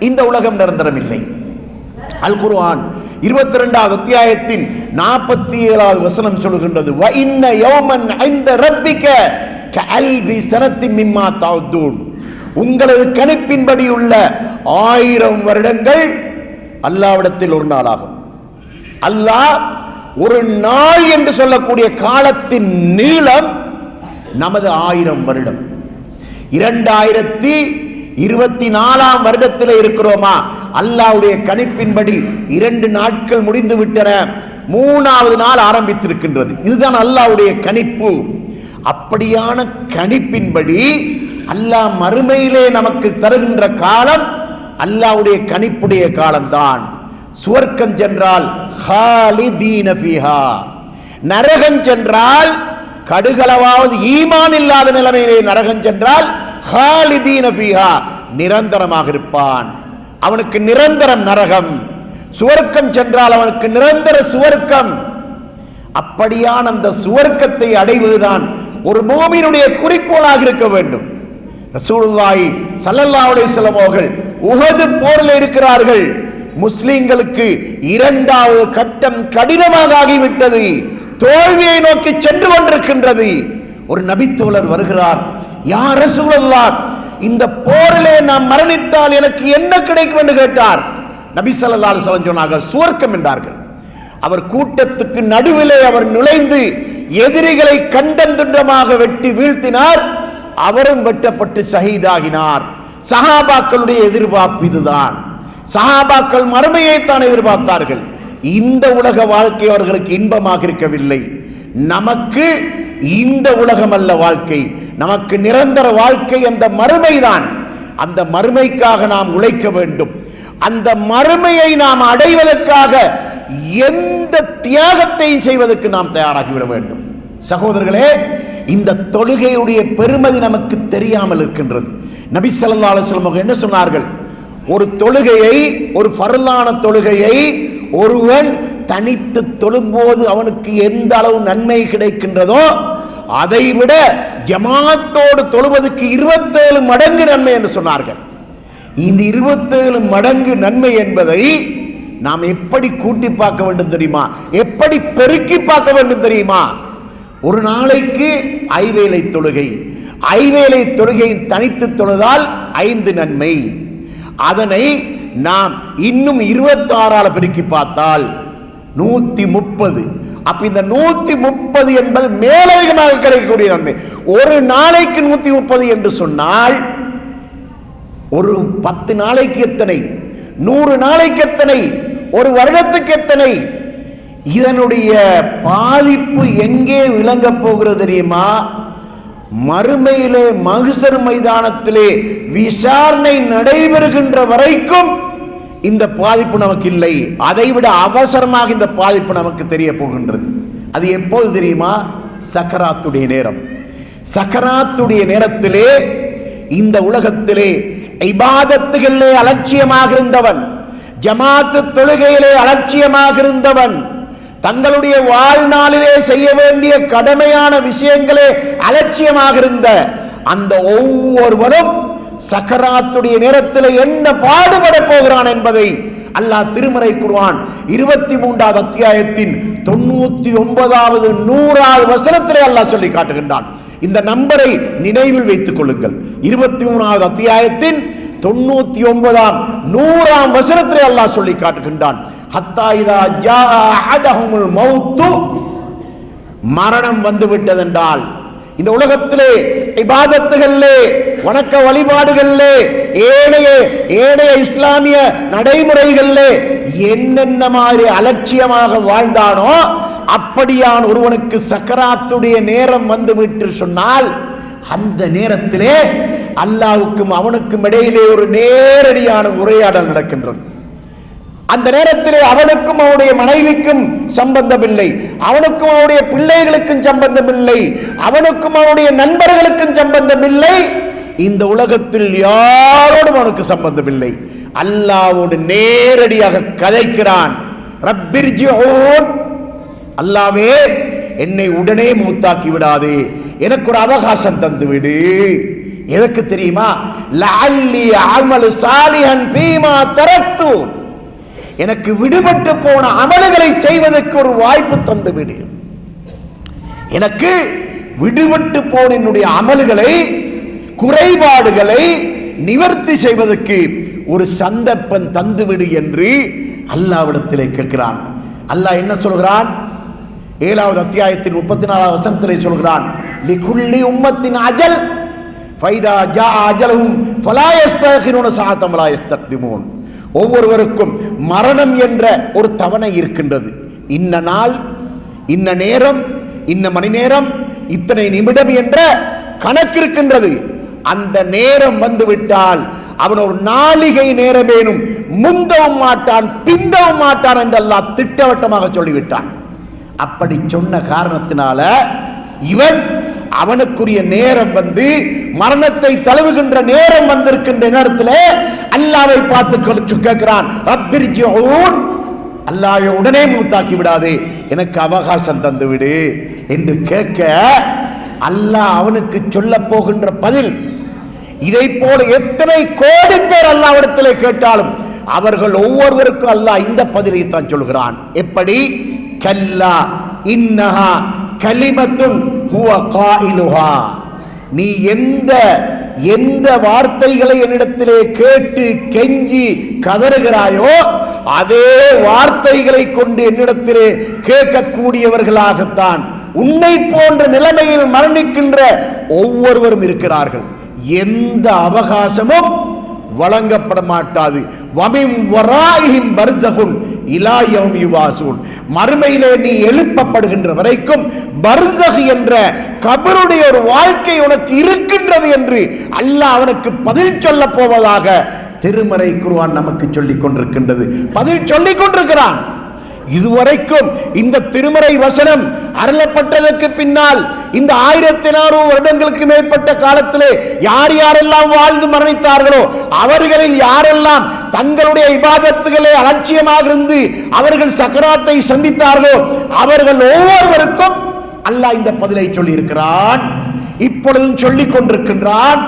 இந்த உலகம் நிரந்தரம் இல்லை. அல் குர்ஆன் 22வது அத்தியாயத்தின் 47வது வசனம் சொல்கின்றது, வ இன்ன யௌமன் இன்த ரப்பிக கஅல்ஃபி ஸனத்தின் மிம்மா தஅதுன். உங்களது கணிப்பின்படி உள்ள 1000 வருடங்கள் அல்லாஹ்விடத்தில் ஒரு நாளாகும். அல்லாஹ் ஒரு நாள் என்று சொல்லக்கூடிய காலத்தின் நீளம் நமது 1000 வருடம். 2024ஆம் வருடத்தில் இருக்கிறோமா? அல்லாஹ்வுடைய கணிப்பின்படி 2 நாட்கள் முடிந்து விட்டன, 3வது நாள் ஆரம்பித்திருக்கின்றது. இதுதான் அல்லாஹ்வுடைய கணிப்பு. அப்படியான கணிப்பின்படி அல்லாஹ் மறுமையிலே நமக்கு தருகின்ற காலம் அல்லாஹ்வுடைய கணிப்புடைய காலம்தான். சுவர்க்கம் சென்றால் ஹாலிதீன ஃபீஹா, நரகம் சென்றால் கடுகளவாவது ஈமான் இல்லாத நிலைமையிலே நரகம் சென்றால் ஹாலிதீன ஃபீஹா, நிரந்தரமாக இருப்பான். அவனுக்கு நிரந்தரம் நரகம். சுவர்க்கம் சென்றால் அவனுக்கு நிரந்தர சுவர்க்கம். அப்படியான அந்த சுவர்க்கத்தை அடைவதுதான் ஒரு மூமினுடைய குறிக்கோளாக இருக்க வேண்டும். ரசூலுல்லாஹி ஸல்லல்லாஹு அலைஹி வஸல்லம் அவர்கள் உஹது போரில் இருக்கிறார்கள். முஸ்லிம்களுக்கு 2வது கட்டம் கடினமாக ஆகிவிட்டது, தோல்வியை நோக்கி சென்று கொண்டிருக்கின்றது. ஒரு நபித்தோழர் வருகிறார், யா ரசூலல்லாஹ், இந்த போரிலே நாம் மரணித்தால் எனக்கு என்ன கிடைக்கும் என்று கேட்டார். நபி ஸல்லல்லாஹு அலைஹி வஸல்லம் சொன்னார்கள், சுவர்க்கம் என்றார்கள். அவர் கூட்டத்துக்கு நடுவிலே அவர் நுழைந்து எதிரிகளை கண்டந்துண்டமாக வெட்டி வீழ்த்தினார். அவரும் வெட்டப்பட்டு ஷஹீதாகினார். சஹாபாக்களுடைய எதிர்பார்ப்பு இதுதான். சஹாபாக்கள் மறுமையைத்தான் எதிர்பார்த்தார்கள். இந்த உலக வாழ்க்கை அவர்களுக்கு இன்பமாக இருக்கவில்லை. நமக்கு இந்த உலகம் அல்ல வாழ்க்கை, நமக்கு நிரந்தர வாழ்க்கை அந்த மறுமைதான். அந்த மறுமைக்காக நாம் உழைக்க வேண்டும். அந்த மறுமையை நாம் அடைவதற்காக எந்த தியாகத்தையும் செய்வதற்கு நாம் தயாராகிவிட வேண்டும். சகோதரர்களே, இந்த தொழுகையுடைய பெருமதி நமக்கு தெரியாமல் இருக்கின்றது. நபி ஸல்லல்லாஹு அலைஹி வஸல்லம் என்ன சொன்னார்கள்? ஒரு தொழுகையை, ஒரு ஃபர்லான தொழுகையை ஒருவன் தனித்து தொழும்போது அவனுக்கு எந்த அளவு நன்மை கிடைக்கின்றதோ அதைவிட ஜமாத்தோடு தொழுவதற்கு 27 மடங்கு நன்மை என்று சொன்னார்கள். இந்த 27 மடங்கு நன்மை என்பதை நாம் எப்படி கூட்டி பார்க்க வேண்டும் தெரியுமா? எப்படி பெருக்கி பார்க்க வேண்டும் தெரியுமா? ஒரு நாளைக்கு 5 வேளை தொழுகை, ஐவேளை தொழுகையை தனித்து தொழுதால் 5 நன்மை. அதனை நாம் இன்னும் 26 பெருக்கி பார்த்தால் 130. அப்ப இந்த 130 என்பது மேலதிகமாக கிடைக்கக்கூடிய நன்மை. ஒரு நாளைக்கு 130 என்று சொன்னால் ஒரு 10 நாளைக்கு எத்தனை, 100 நாளைக்கு எத்தனை, ஒரு வருடத்துக்கு எத்தனை? இதனுடைய பாதிப்பு எங்கே விளங்க போகிறது தெரியுமா? மறுமையிலே மஹ்ஷர் மைதானத்திலே விசாரணை நடைபெறுகின்ற வரைக்கும் இந்த பாதிப்பு நமக்கு இல்லை. அதைவிட அவசரமாக இந்த பாதிப்பு நமக்கு தெரிய போகின்றது. அது எப்போது தெரியுமா? சக்கராத்துடைய நேரம். சக்கராத்துடைய நேரத்திலே இந்த உலகத்திலே இபாதத்துகளிலே அலட்சியமாக இருந்தவன், ஜமாத்து தொழுகையிலே அலட்சியமாக இருந்தவன், தங்களுடைய வாழ்நாளிலே செய்ய வேண்டிய கடமையான விஷயங்களே அலட்சியமாக இருந்த அந்த ஒவ்வொருவரும் சக்கராத்துடைய நேரத்தில் என்ன பாடுபட போகிறான் என்பதை அல்லாஹ் திருமறை குர்ஆன் 23வது அத்தியாயத்தின் 99வது 100வது வசனத்திலே அல்லாஹ் சொல்லி காட்டுகின்றான். இந்த நம்பரை நினைவில் வைத்துக் கொள்ளுங்கள். 23வது அத்தியாயத்தின் 99ஆம் 100ஆம் வசனத்திலே அல்லாஹ் சொல்லி காட்டுகின்றான். ஹத்தா இதா ஜா அஹதஹுல் மௌத்து, மரணம் வந்து விட்டதென்றால் இந்த உலகத்திலே இபாதத்துகளிலே வணக்க வழிபாடுகளிலே ஏனைய இஸ்லாமிய நடைமுறைகளிலே என்னென்ன மாதிரி அலட்சியமாக வாழ்ந்தானோ அப்படியான ஒருவனுக்கு சக்கராத்துடைய நேரம் வந்து விட்டு சொன்னால் அந்த நேரத்திலே அல்லாஹ்வுக்கும் அவனுக்கும் இடையிலே ஒரு நேரடியான உரையாடல் நடக்கின்றது. அந்த நேரத்திலே அவனுக்கும் அவனுடைய மனைவிக்கும் சம்பந்தமில்லை, அவனுக்கும் அவனுடைய பிள்ளைகளுக்கும் சம்பந்தமில்லை, அவனுக்கும் அவனுடைய நண்பர்களுக்கும் சம்பந்தமில்லை, இந்த உலகத்தில் யாரோடும் அவனுக்கு சம்பந்தமில்லை. அல்லாஹ்வோடு நேரடியாக கதைக்கிறான். ரப்பிர்ஜிஊன், அல்லாஹ்வே என்னை உடனே மூத்தாக்கி விடாதே, எனக்கு ஒரு அவகாசம் தந்து விடு. எதற்கு தெரியுமா? லஅல்லி அமலு சாலிஹன் ஃபீமா தரக்து, எனக்கு விடுபட்டு போன அமல்களை செய்வதற்கு ஒரு வாய்ப்பு தந்து விடு. எனக்கு விடுபட்டு போன என்னுடைய அமல்களை, குறைபாடுகளை நிவர்த்தி செய்வதற்கு ஒரு சந்தர்ப்பம் தந்துவிடு என்று அல்லாஹ்விடத்திலே கேட்கிறான். அல்லாஹ் என்ன சொல்கிறான்? 7வது அத்தியாயத்தின் 34வது வசனத்திலே சொல்கிறான், லிகுல்லி உம்மத்தின் அஜல் ஃபைதா ஜா அஜலஹும் ஃபலா யஸ்தகிருன ஸஅத்தம் வலா யஸ்தக்திமூன். ஒவ்வொருவருக்கும் மரணம் என்ற ஒரு தவணை இருக்கின்றது. இன்ன நாள், இன்ன நேரம், இன்ன மணி நேரம், இத்தனை நிமிடம் என்ற கணக்கு இருக்கின்றது. அந்த நேரம் வந்துவிட்டால் அவன் ஒரு நாளிகை நேரமேனும் முந்தவும் மாட்டான், பிந்தவும் மாட்டான் என்று அல்லாஹ் திட்டவட்டமாக சொல்லிவிட்டான். அப்படி சொன்ன காரணத்தினால இவன் அவனுக்குரிய நேரம் வந்து மரணத்தை தழுவுகின்ற நேரம் வந்திருக்கின்ற நேரத்தில் அல்லாஹ்வை பார்த்து கேட்கிறான், ரப்பிர்ஜிஊன், அல்லாஹ்வை உடனே மூத்தாக்கி விடாதே, எனக்கு அவகாசம் தந்து விடு என்று கேட்க அல்லாஹ் அவனுக்கு சொல்ல போகின்ற பதில், இதை போல எத்தனை கோடி பேர் அல்லாஹ்விடத்திலே கேட்டாலும் அவர்கள் ஒவ்வொருவருக்கும் அல்லாஹ் இந்த பதிலை தான் சொல்கிறான். எப்படி? கல்லா இன்னஹா கலிமத்துன் ஹுவ காயிலுஹா, நீ எந்த வார்த்தைகளை என்னிடத்திலே கேட்டு கெஞ்சி கதறுகிறாயோ அதே வார்த்தைகளை கொண்டு என்னிடத்திலே கேட்கக்கூடியவர்களாகத்தான் உன்னை போன்ற நிலைமையில் மரணிக்கின்ற ஒவ்வொருவரும் இருக்கிறார்கள். எந்த அவகாசமும் வழங்கப்பட மாட்டாது. வமின் வராயிஹிம் பர்ஸகுன் இலா யௌமி யுபாஸூன், மறுமையிலே நீ எழுப்பப்படுகின்ற வரைக்கும் பர்ஸக் என்ற கபருடைய ஒரு வாழ்க்கை உனக்கு இருக்கின்றது என்று அல்லாஹ் அவனுக்கு பதில் சொல்ல போவதாக திருமறை குர்ஆன் நமக்கு சொல்லிக் கொண்டிருக்கின்றது, பதில் சொல்லிக் கொண்டிருக்கிறான். இதுவரைக்கும் இந்த திருமறை வசனம் அருளப்பட்டதற்கு பின்னால் இந்த 1400 வருடங்களுக்கு மேற்பட்ட காலத்திலே யார் யாரெல்லாம் வாழ்ந்து மரணித்தார்களோ அவர்களில் யாரெல்லாம் தங்களுடைய இபாதத்துகளை அலட்சியமாக இருந்து அவர்கள் சக்கராத்தை சந்தித்தார்களோ அவர்கள் ஒவ்வொருவருக்கும் அல்லாஹ் இந்த பதிலை சொல்லி இருக்கிறான். இப்பொழுதும் சொல்லிக் கொண்டிருக்கின்றான்,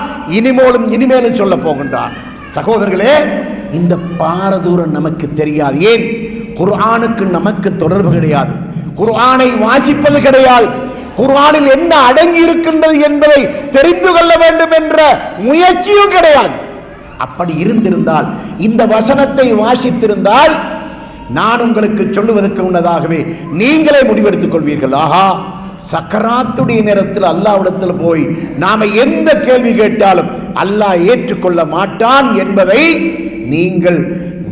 இனிமேலும் சொல்ல போகின்றான். சகோதரர்களே, இந்த பாரதூரம் நமக்கு தெரியாது. ஏன்? குர்ஆனுக்கு நமக்கு தொடர்பு கிடையாது, குர்ஆனை வாசிப்பது கிடையாது, குர்ஆனில் என்ன அடங்கி இருக்கின்றது என்பதை தெரிந்து கொள்ள வேண்டும் என்ற முயற்சியும் கிடையாது. அப்படி இருந்திருந்தால், இந்த வசனத்தை வாசித்திருந்தால், நான் உங்களுக்கு சொல்லுவதற்கு முன்னதாகவே நீங்களே முடிவெடுத்துக் கொள்வீர்கள், ஆஹா, சக்கராத்துடைய நேரத்தில் அல்லாஹ்விடத்தில் போய் நாம எந்த கேள்வி கேட்டாலும் அல்லாஹ் ஏற்றுக்கொள்ள மாட்டான் என்பதை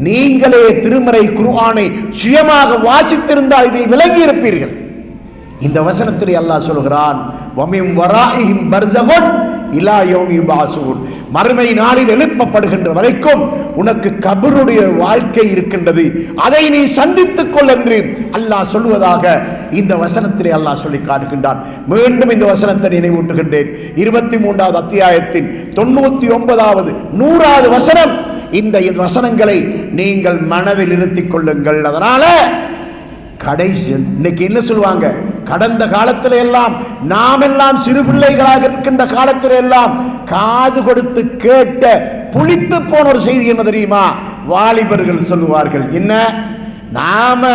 நீங்களே திருமறை குர்ஆனை சுயமாக வாசித்திருந்தால் இதை விளங்கி இருப்பீர்கள். இந்த வசனத்திலே அல்லாஹ் சொல்கிறான், வமின் வராஇஹிம் பர்ஸகுன் இலா யௌமி யுபஅஸூன், மறுமை நாளில் எழுப்பப்படுகின்ற வரைக்கும் உனக்கு கபருடைய வாழ்க்கை இருக்கின்றது, அதை நீ சந்தித்துக் கொள் என்று அல்லாஹ் சொல்வதாக இந்த வசனத்திலே அல்லாஹ் சொல்லி காட்டுகின்றான். மீண்டும் இந்த வசனத்தை நினைவூட்டுகின்றேன். 23வது அத்தியாயத்தின் 99வது 100வது வசனம். இந்த வசனங்களை நீங்கள் மனதில் நிறுத்திக் கொள்ளுங்கள். அதனால கடைசி இன்னைக்கு என்ன சொல்லுவாங்க, கடந்த காலத்தில் எல்லாம் நாம் எல்லாம் சிறு பிள்ளைகளாக இருக்கின்ற காலத்தில் எல்லாம் காது கொடுத்து கேட்ட புளித்து போன ஒரு செய்தி என்ன தெரியுமா? வாலிபர்கள் சொல்லுவார்கள், என்ன நாம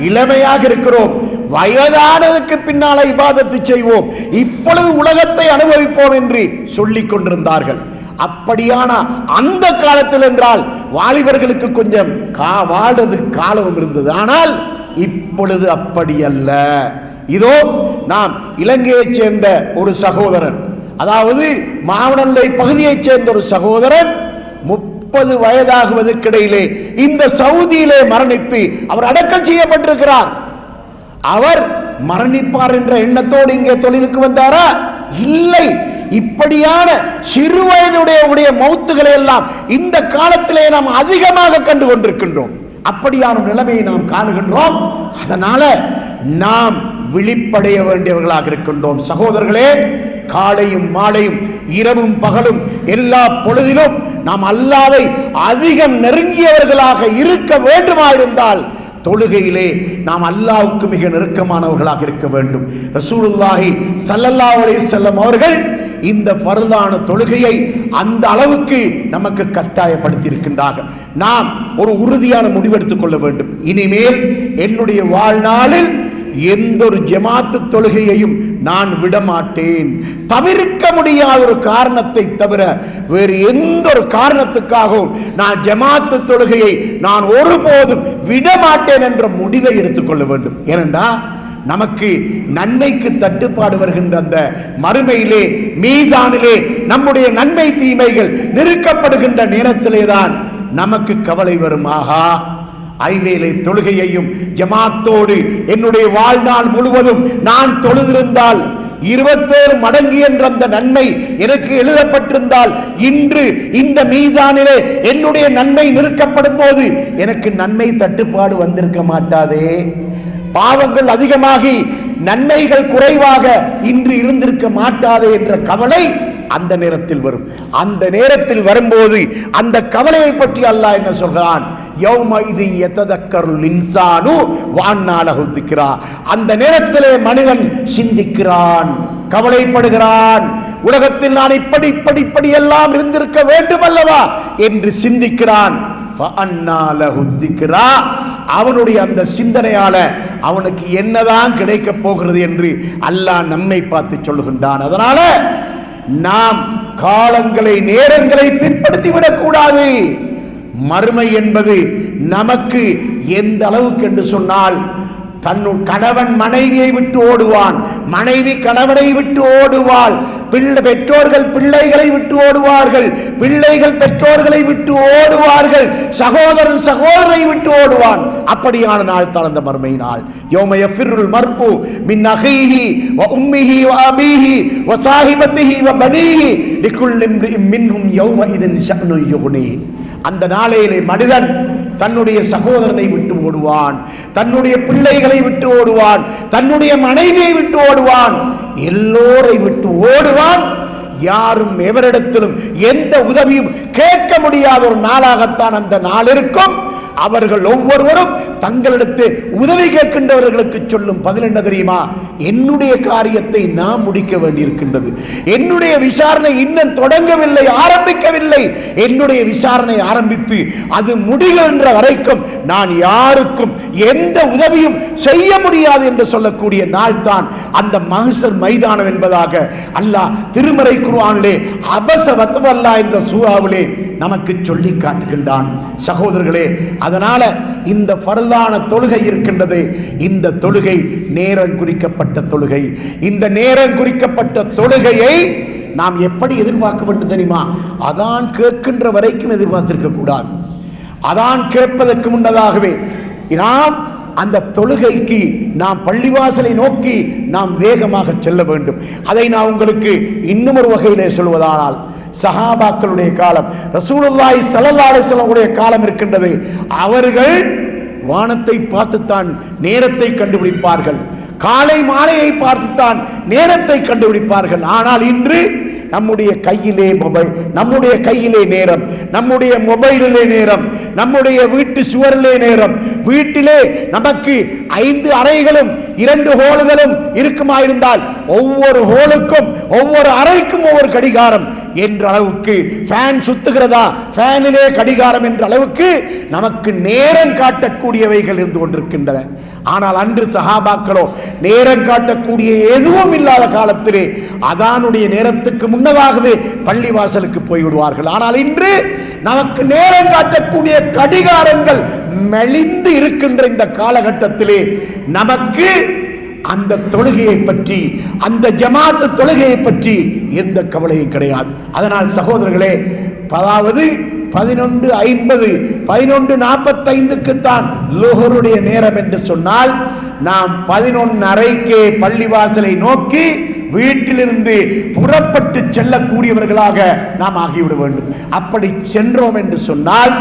இளமையாக இருக்கிறோம், வயதானதுக்கு பின்னால இபாதத்து செய்வோம், இப்பொழுது உலகத்தை அனுபவிப்போம் என்று சொல்லிக் கொண்டிருந்தார்கள். அப்படியான அந்த காலத்தில் என்றால் வாலிபர்களுக்கு கொஞ்சம் வாழ்றது காலம் இருந்தது. ஆனால் இப்பொழுது அப்படி அல்ல. இதோ நாம் இலங்கையைச் சேர்ந்த ஒரு சகோதரன், அதாவது மாவனல்லை பகுதியைச் சேர்ந்த ஒரு சகோதரன் 30 வயதாகுவதற்கிடையிலே இந்த சவுதியிலே மரணித்து அவர் அடக்கம் செய்யப்பட்டிருக்கிறார். அவர் மரணிப்பார் என்ற எண்ணத்தோடு இங்கே தொழிலுக்கு வந்தாரா? இல்லை. இப்படியான சிறு வயதுடைய மௌத்துகளை எல்லாம் இந்த காலத்திலே நாம் அதிகமாக கண்டு கொண்டிருக்கின்றோம். அப்படியான நிலைமையை நாம் காணுகின்றோம். அதனால நாம் விழிப்படைய வேண்டியவர்களாக இருக்கின்றோம். சகோதரர்களே, காலையும் மாலையும் இரவும் பகலும் எல்லா பொழுதிலும் நாம் அல்லாஹ்வை அதிகம் நெருங்கியவர்களாக இருக்க வேண்டுமாயிருந்தால் தொழுகையிலே நாம் அல்லாஹ்வுக்கு மிக நெருக்கமானவர்களாக இருக்க வேண்டும். ரசூலுல்லாஹி ஸல்லல்லாஹு அலைஹி வஸல்லம் அவர்கள் இந்த ஃபர்தான தொழுகையை அந்த அளவுக்கு நமக்கு கட்டாயப்படுத்தி இருக்கின்றார்கள். நாம் ஒரு உறுதியான முடிவெடுத்துக் கொள்ள வேண்டும். இனிமேல் என்னுடைய வாழ்நாளில் எந்த ஒரு ஜமாத்து தொழுகையையும் நான் விடமாட்டேன். தவிர்க்க முடியாத ஒரு காரணத்தை தவிர வேறு எந்த ஒரு காரணத்துக்காகவும் நான் ஜமாத்து தொழுகையை நான் ஒருபோதும் விடமாட்டேன் என்ற முடிவை எடுத்துக்கொள்ள வேண்டும். ஏனென்றா நமக்கு நன்மைக்கு தட்டுப்பாடு வருகின்ற அந்த மறுமையிலே மீசானிலே நம்முடைய நன்மை தீமைகள் நிறுக்கப்படுகின்ற நேரத்திலே தான் நமக்கு கவலை வரும். ஆகா, ஐவேளை தொழுகையையும் ஜமாத்தோடு என்னுடைய வாழ்நாள் முழுவதும் நான் தொழுதிருந்தால் 27 மடங்கு என்ற அந்த நன்மை எனக்கு எழுதப்பட்டிருந்தால் இன்று இந்த மீசானிலே என்னுடைய நன்மை நிறுக்கப்படும் போது எனக்கு நன்மை தட்டுப்பாடு வந்திருக்க மாட்டாதே. பாவங்கள் அதிகமாகி நன்மைகள் குறைவாக இன்று இருந்திருக்க மாட்டாதே என்ற கவலை அந்த நேரத்தில் வரும். அந்த நேரத்தில் வரும்போது அந்த கவலையை பற்றி அல்லாஹ் என்ன சொல்கிறான்? யௌமைதி யததக்கருல் இன்சானு வஅன்னா லஹு திக்ரா. அந்த நேரத்திலே மனிதன் சிந்திக்கிறான், கவலைப்படுகிறான். உலகத்தில் நான் இப்படி எல்லாம் இருந்திருக்க வேண்டும் அல்லவா என்று சிந்திக்கிறான். ஃபஅன்னா லஹு திக்ரா. அவனுடைய அந்த சிந்தனையால அவனுக்கு என்னதான் கிடைக்க போகிறது என்று அல்லாஹ் நம்மை பார்த்து சொல்லுகின்றான். அதனால நாம் காலங்களை நேரங்களை பிற்படுத்திவிடக் கூடாது. மறுமை என்பது நமக்கு எந்த அளவுக்கு என்று சொன்னால், கணவன் மனைவியை விட்டு ஓடுவான், மனைவி கணவனை விட்டு ஓடுவாள், பெற்றோர்கள் பிள்ளைகளை விட்டு ஓடுவார்கள், பிள்ளைகள் பெற்றோர்களை விட்டு ஓடுவார்கள், சகோதரன் சகோதரை விட்டு ஓடுவான். அப்படியான நாள் தான் அந்த மறுமை நாள். யௌம யஃபிருல் மர்உ மின் அஹீஹி வ உம்மிஹி வ அபீஹி வ ஸாஹிபத்திஹி வ பனீஹி லிகுல்லி இம்ரிஇம் மின்ஹும் யௌமஇதின் ஷஅனு யுக்னி. அந்த நாளையிலே மனிதன் தன்னுடைய சகோதரனை விட்டு ஓடுவான், தன்னுடைய பிள்ளைகளை விட்டு ஓடுவான், தன்னுடைய மனைவியை விட்டு ஓடுவான், எல்லோரை விட்டு ஓடுவான். யாரும் எவரிடத்திலும் எந்த உதவியும் கேட்க முடியாத ஒரு நாளாகத்தான் அந்த நாள் இருக்கும். அவர்கள் ஒவ்வொருவரும் தங்களிடத்து உதவி கேட்கின்றவர்களுக்கு சொல்லும் பதில் என்ன தெரியுமா? என்னுடைய காரியத்தை நான் முடிக்க வேண்டியிருக்கின்றது, என்னுடைய விசாரணை இன்னும் தொடங்கவில்லை, ஆரம்பிக்கவில்லை, என்னுடைய விசாரணை ஆரம்பித்து அது முடிகின்ற வரைக்கும் நான் யாருக்கும் எந்த உதவியும் செய்ய முடியாது என்று சொல்லக்கூடிய நாள் தான் அந்த மஹ்ஷர் மைதானம் என்பதாக அல்லாஹ் திருமறை குர்ஆனிலே அபஸ வதவல்லா என்ற சூராவிலே நமக்கு சொல்லி காட்டுகின்றான். சகோதரர்களே, அதனால இந்த ஃபர்லான தொழுகை இருக்கின்றது, இந்த தொழுகை நேரம் குறிக்கப்பட்ட தொழுகை. இந்த நேரம் குறிக்கப்பட்ட தொழுகையை நாம் எப்படி எதிர்பார்க்க வேண்டும் தெரியுமா? அதான் கேட்கின்ற வரைக்கும் எதிர்பார்த்திருக்க கூடாது. அதான் கேட்பதற்கு முன்னதாகவே நாம் அந்த தொழுகைக்கு நாம் பள்ளிவாசலை நோக்கி நாம் வேகமாக செல்ல வேண்டும். அதை நான் உங்களுக்கு இன்னும் ஒரு வகையிலே சொல்வதானால், சஹாபாக்களுடைய காலம், ரசூலுல்லாஹி ஸல்லல்லாஹு அலைஹி வஸல்லம் காலம் இருக்கின்றது. அவர்கள் வானத்தை பார்த்துத்தான் நேரத்தை கண்டுபிடிப்பார்கள், காலை மாலையை பார்த்துத்தான் நேரத்தை கண்டுபிடிப்பார்கள். ஆனால் இன்று நம்முடைய கையிலே மொபைல், நம்முடைய கையிலே நேரம், நம்முடைய மொபைலிலே நேரம், நம்முடைய வீட்டு சுவரிலே நேரம், வீட்டிலே நமக்கு 5 அறைகளும் 2 ஹோல்களும் இருக்குமாயிருந்தால் ஒவ்வொரு ஹோலுக்கும் ஒவ்வொரு அறைக்கும் ஒவ்வொரு கடிகாரம் என்ற அளவுக்கு, ஃபேன் சுத்துகிறதா ஃபேனிலே கடிகாரம் என்ற அளவுக்கு நமக்கு நேரம் காட்டக்கூடியவைகள் இருந்து கொண்டிருக்கின்றன. ஆனால் அன்று சஹாபாக்களோ நேரம் காட்டக்கூடிய எதுவும் இல்லாத காலத்திலே அதானுடைய நேரத்துக்கு முன்னதாகவே பள்ளிவாசலுக்கு போய்விடுவார்கள். ஆனால் இன்று நமக்கு நேரம் காட்டக்கூடிய கடிகாரங்கள் மெலிந்து இருக்கின்ற இந்த காலகட்டத்திலே நமக்கு அந்த தொழுகையை பற்றி, அந்த ஜமாத் தொழுகையை பற்றி எந்த கவலையும் கிடையாது. அதனால் சகோதரர்களே, அதாவது 11:50 11:45 தான் லோஹருடைய நேரம் என்று சொன்னால், நாம் 11:30 பள்ளிவாசலை நோக்கி வீட்டிலிருந்து புறப்பட்டு செல்லக்கூடியவர்களாக நாம் ஆகிவிட வேண்டும். அப்படி சென்றோம் என்று சொன்னால்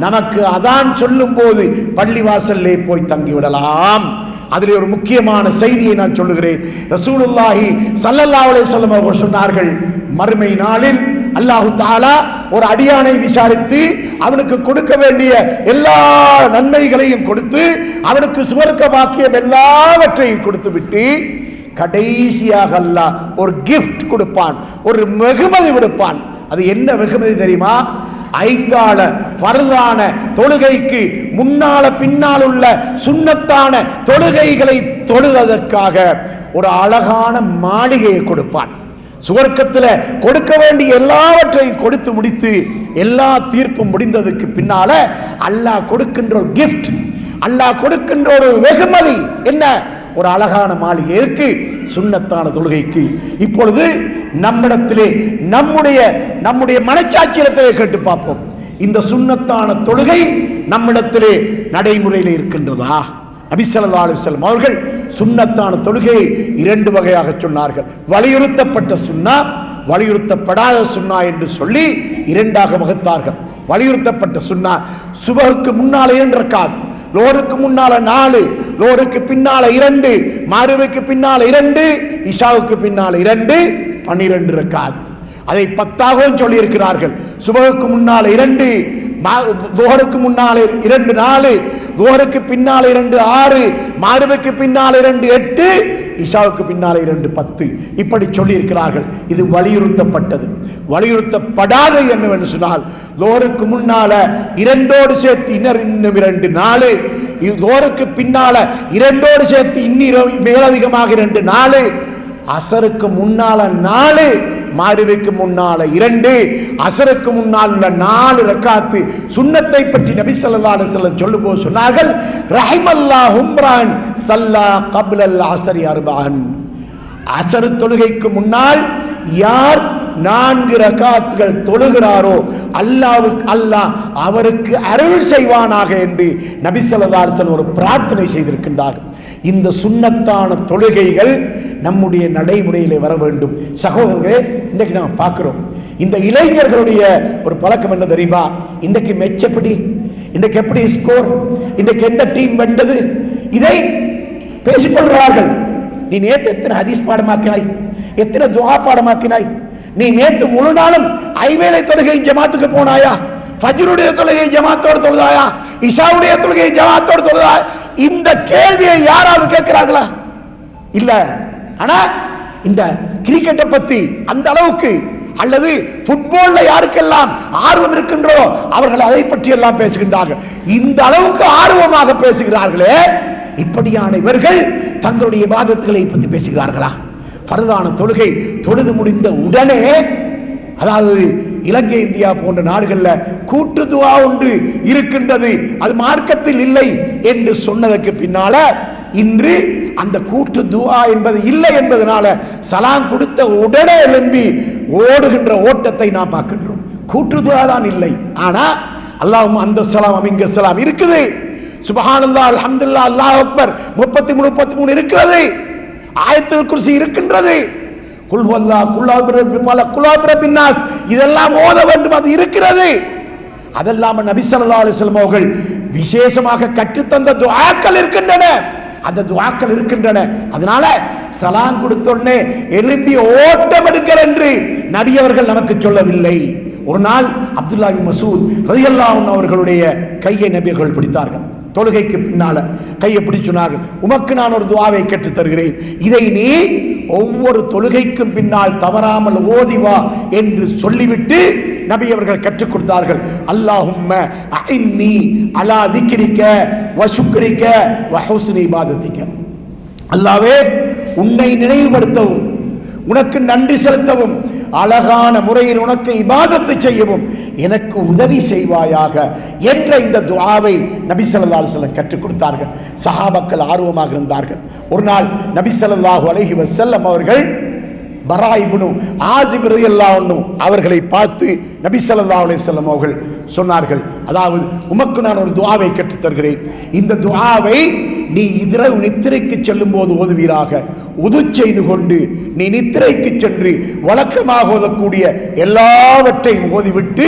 நமக்கு அதான் சொல்லும் போது பள்ளிவாசல்லே போய் தங்கிவிடலாம். அதில் ஒரு முக்கியமான செய்தியை நான் சொல்லுகிறேன். ரசூலுல்லாஹி ஸல்லல்லாஹு அலைஹி வஸல்லம் அவர்கள் சொன்னார்கள், மறுமை நாளில் அல்லாஹு தஆலா ஒரு அடியானை விசாரித்து அவனுக்கு கொடுக்க வேண்டிய எல்லா நன்மைகளையும் கொடுத்து அவனுக்கு சுவர்க்க பாக்கியம் எல்லாவற்றையும் கொடுத்து விட்டு கடைசியாக அல்லாஹ் ஒரு கிஃப்ட் கொடுப்பான், ஒரு வெகுமதி கொடுப்பான். அது என்ன வெகுமதி தெரியுமா? ஐங்கால ஃபர்தான தொழுகைக்கு முன்னால பின்னால் உள்ள சுன்னத்தான தொழுகைகளை தொழுவதற்காக ஒரு அழகான மாளிகையை கொடுப்பான். சுவர்க்கத்தில் கொடுக்க வேண்டிய எல்லாவற்றையும் கொடுத்து முடித்து எல்லா தீர்ப்பும் முடிந்ததுக்கு பின்னால அல்லாஹ் கொடுக்கின்ற ஒரு கிஃப்ட், அல்லாஹ் கொடுக்கின்ற ஒரு வெகுமதி என்ன? ஒரு அழகான மாளிகை. இருக்கு சுன்னத்தான தொழுகைக்கு. இப்பொழுது நம்மிடத்திலே நம்முடைய மனச்சாட்சியத்தை கேட்டு பார்ப்போம். இந்த சுன்னத்தான தொழுகை நம்மிடத்திலே நடைமுறையில் இருக்கின்றதா? நபி ஸல்லல்லாஹு அலைஹி வஸல்லம் அவர்கள் சுன்னத்தான தொழுகையை 2 வகையாக சொன்னார்கள். வலியுறுத்தப்பட்ட சுன்னா, வலியுறுத்தப்படாத சுன்னா என்று சொல்லி 2ஆக வகுத்தார்கள். வலியுறுத்தப்பட்ட சுன்னா சுபஹுக்கு முன்னால 2 ரக்காத், லோருக்கு முன்னால 4, லோருக்கு பின்னால 2, மக்ரிபுக்கு பின்னால 2, இஷாவுக்கு பின்னால 2, 12 ரக்காத். அதை 10ஆகவும் சொல்லி இருக்கிறார்கள். சுபஹுக்கு முன்னால 2, லுஹருக்கு முன்னால 2 4, லுஹருக்கு பின்னால 2 6, மக்ரிபுக்கு பின்னால 2 8, இஷாவுக்கு பின்னால 2 10. இப்படி சொல்லி இருக்கிறார்கள். இது வலியுறுத்தப்பட்டது. வலியுறுத்தப்படாத என்னவென்று சொன்னால், லுஹருக்கு முன்னால 2ஓடு சேர்த்து இன்னும் 2 4, லுஹருக்கு பின்னால 2ஓடு சேர்த்து இன்னும் மேலதிகமாக 2 4, அசருக்கு முன்னால 4, மக்ரிபுக்கு முன்னால 2, அசருக்கு முன்னால் உள்ள 4 ரக்காத்து சுன்னத்தை பற்றி நபி ஸல்லல்லாஹு அலைஹி வஸல்லம் சொல்லும்போது சொன்னார்கள், ரஹிமல்லாஹு உம்ரான் ஸல்லா கப்லல் அஸ்ரி அர்பஅன். அஸ்ர் தொழுகைக்கு முன்னால் யார் 4 ரக்காத்துகள் தொழுகிறாரோ அல்லாஹ் அவருக்கு அருள் செய்வானாக என்று நபி ஸல்லல்லாஹு அலைஹி வஸல்லம் ஒரு பிரார்த்தனை செய்திருக்கின்றார்கள். இந்த சுன்னத்தான தொழுகைகள் நம்முடைய நடைமுறையிலே வர வேண்டும். சகோதரர்களே, இன்றைக்கு நாம் பார்க்கிறோம், இந்த இளைஞர்களுடைய ஒரு பழக்கம் என்ன தெரியுமா? இன்றைக்கு மெச்சப்படி, இன்றைக்கு எப்படி ஸ்கோர், இன்றைக்கு எந்த டீம் வென்றது, இதை பேசிக்கொள்கிறார்கள். நீ நேற்று எத்தனை ஹதீஸ் பாடமாக்கினாய், எத்தனை துஆ பாடமாக்கினாய், நீ நேற்று முழு நாளும் ஐவேளை தொழுகை ஜமாத்துக்கு போனாயா, ஃபஜ்ருடைய தொழுகை ஜமாத்தோடு தொழுதாயா, இஷாவுடைய தொழுகை ஜமாத்தோடு தொழுதா? இந்த கேள்வியை யாராவது கேட்கிறார்களா? இல்ல. ஆனா இந்த கிரிக்கெட்டை பத்தி அந்த அளவுக்கு அல்லது ஃபுட்பால்ல யாருக்கெல்லாம் ஆர்வம் இருக்கின்றோ அவர்கள் அதை பற்றி எல்லாம் பேசுகின்றார்கள். இந்த அளவுக்கு ஆர்வமாக பேசுகிறார்களே, இப்படியான இவர்கள் தங்களுடைய இபாதத்துகளை பற்றி பேசுகிறார்களா? ஃபர்தான தொழுகை தொழுது முடிந்த உடனே, அதாவது இலங்கை இந்தியா போன்ற நாடுகளில் கூட்டு துஆ ஒன்று இருக்கின்றது, அது மார்க்கத்தில் இல்லை என்று சொன்னதற்கு பின்னால இன்று அந்த கூட்டு துஆ என்பது இல்லை என்பதனால சலாம் கொடுத்த உடனே எழும்பி ஓடுகின்ற ஓட்டத்தை நாம் பார்க்கின்றோம். கூட்டு துஆ தான் இல்லை. ஆனா அல்லாஹும் அந்த சலாம் அமிங்க சலாம் இருக்குது. சுப்ஹானல்லாஹ், அல்ஹம்துலில்லாஹ், அல்லாஹ் அக்பர் 33 இருக்கிறது. ஆயத்துல் குர்சி இருக்கின்றது. குல் ஹுவல்லாஹ், குல் அவுது பின்னாஸ், இதெல்லாம் ஓத வேண்டும், அது இருக்கிறது. அதெல்லாம் நபி ஸல்லல்லாஹு அலைஹி வஸல்லம் அவர்கள் விசேஷமாக கற்றுத்தந்த துஆக்கள் இருக்கின்றன. அந்த துஆக்கள் இருக்கின்றன. அதனால சலாம் கொடுத்த உடனே எழும்பி ஓட்டம் எடுங்கள் என்று நபி அவர்கள் நமக்கு சொல்லவில்லை. ஒரு நாள் அப்துல்லா பின் மஸ்ஊத் ரலியல்லாஹு அன்ஹு அவர்களுடைய கையை நபி அவர்கள் பிடித்தார்கள். தொழுகைக்கு பின்னால கையை பிடிச்சு சொன்னார்கள், உமக்கு நான் ஒரு துஆவை கற்றுத் தருகிறேன், இதை நீ ஒவ்வொரு தொழுகைக்கும் பின்னால் தவறாமல் ஓதி வா என்று சொல்லிவிட்டு நபி அவர்கள் கற்றுக் கொடுத்தார்கள். அல்லாஹும்ம அஇன்னி அலா திக்ரிக வ ஷுக்ரிக வ ஹுஸ்னி இபாதத்திக. அல்லாஹ்வே, உன்னை நினைவுபடுத்தவும், உனக்கு நன்றி செலுத்தவும், அழகான முறையில் உனக்கு இபாதத்து செய்யவும் எனக்கு உதவி செய்வாயாக என்ற இந்த துஆவை நபி ஸல்லல்லாஹு அலைஹி வஸல்லம் கற்றுக் கொடுத்தார்கள். சஹாபாக்கள் ஆர்வமாக இருந்தார்கள். ஒரு நாள் நபி ஸல்லல்லாஹு அலைஹி வஸல்லம் அவர்கள் பரா இப்னு ஆஸிப் ரலியல்லாஹு அன்ஹு அவர்களை பார்த்து நபி ஸல்லல்லாஹு அலைஹி வஸல்லம் அவர்கள் சொன்னார்கள், அதாவது உமக்கு நான் ஒரு துஆவை கற்றுத் தருகிறேன், இந்த துஆவை நீ இரவு நித்திரைக்கு செல்லும் போது ஓதுவீராக. உது செய்து கொண்டு நீ நித்திரைக்கு சென்று வழக்கமாக ஓதக்கூடிய எல்லாவற்றையும் ஓதிவிட்டு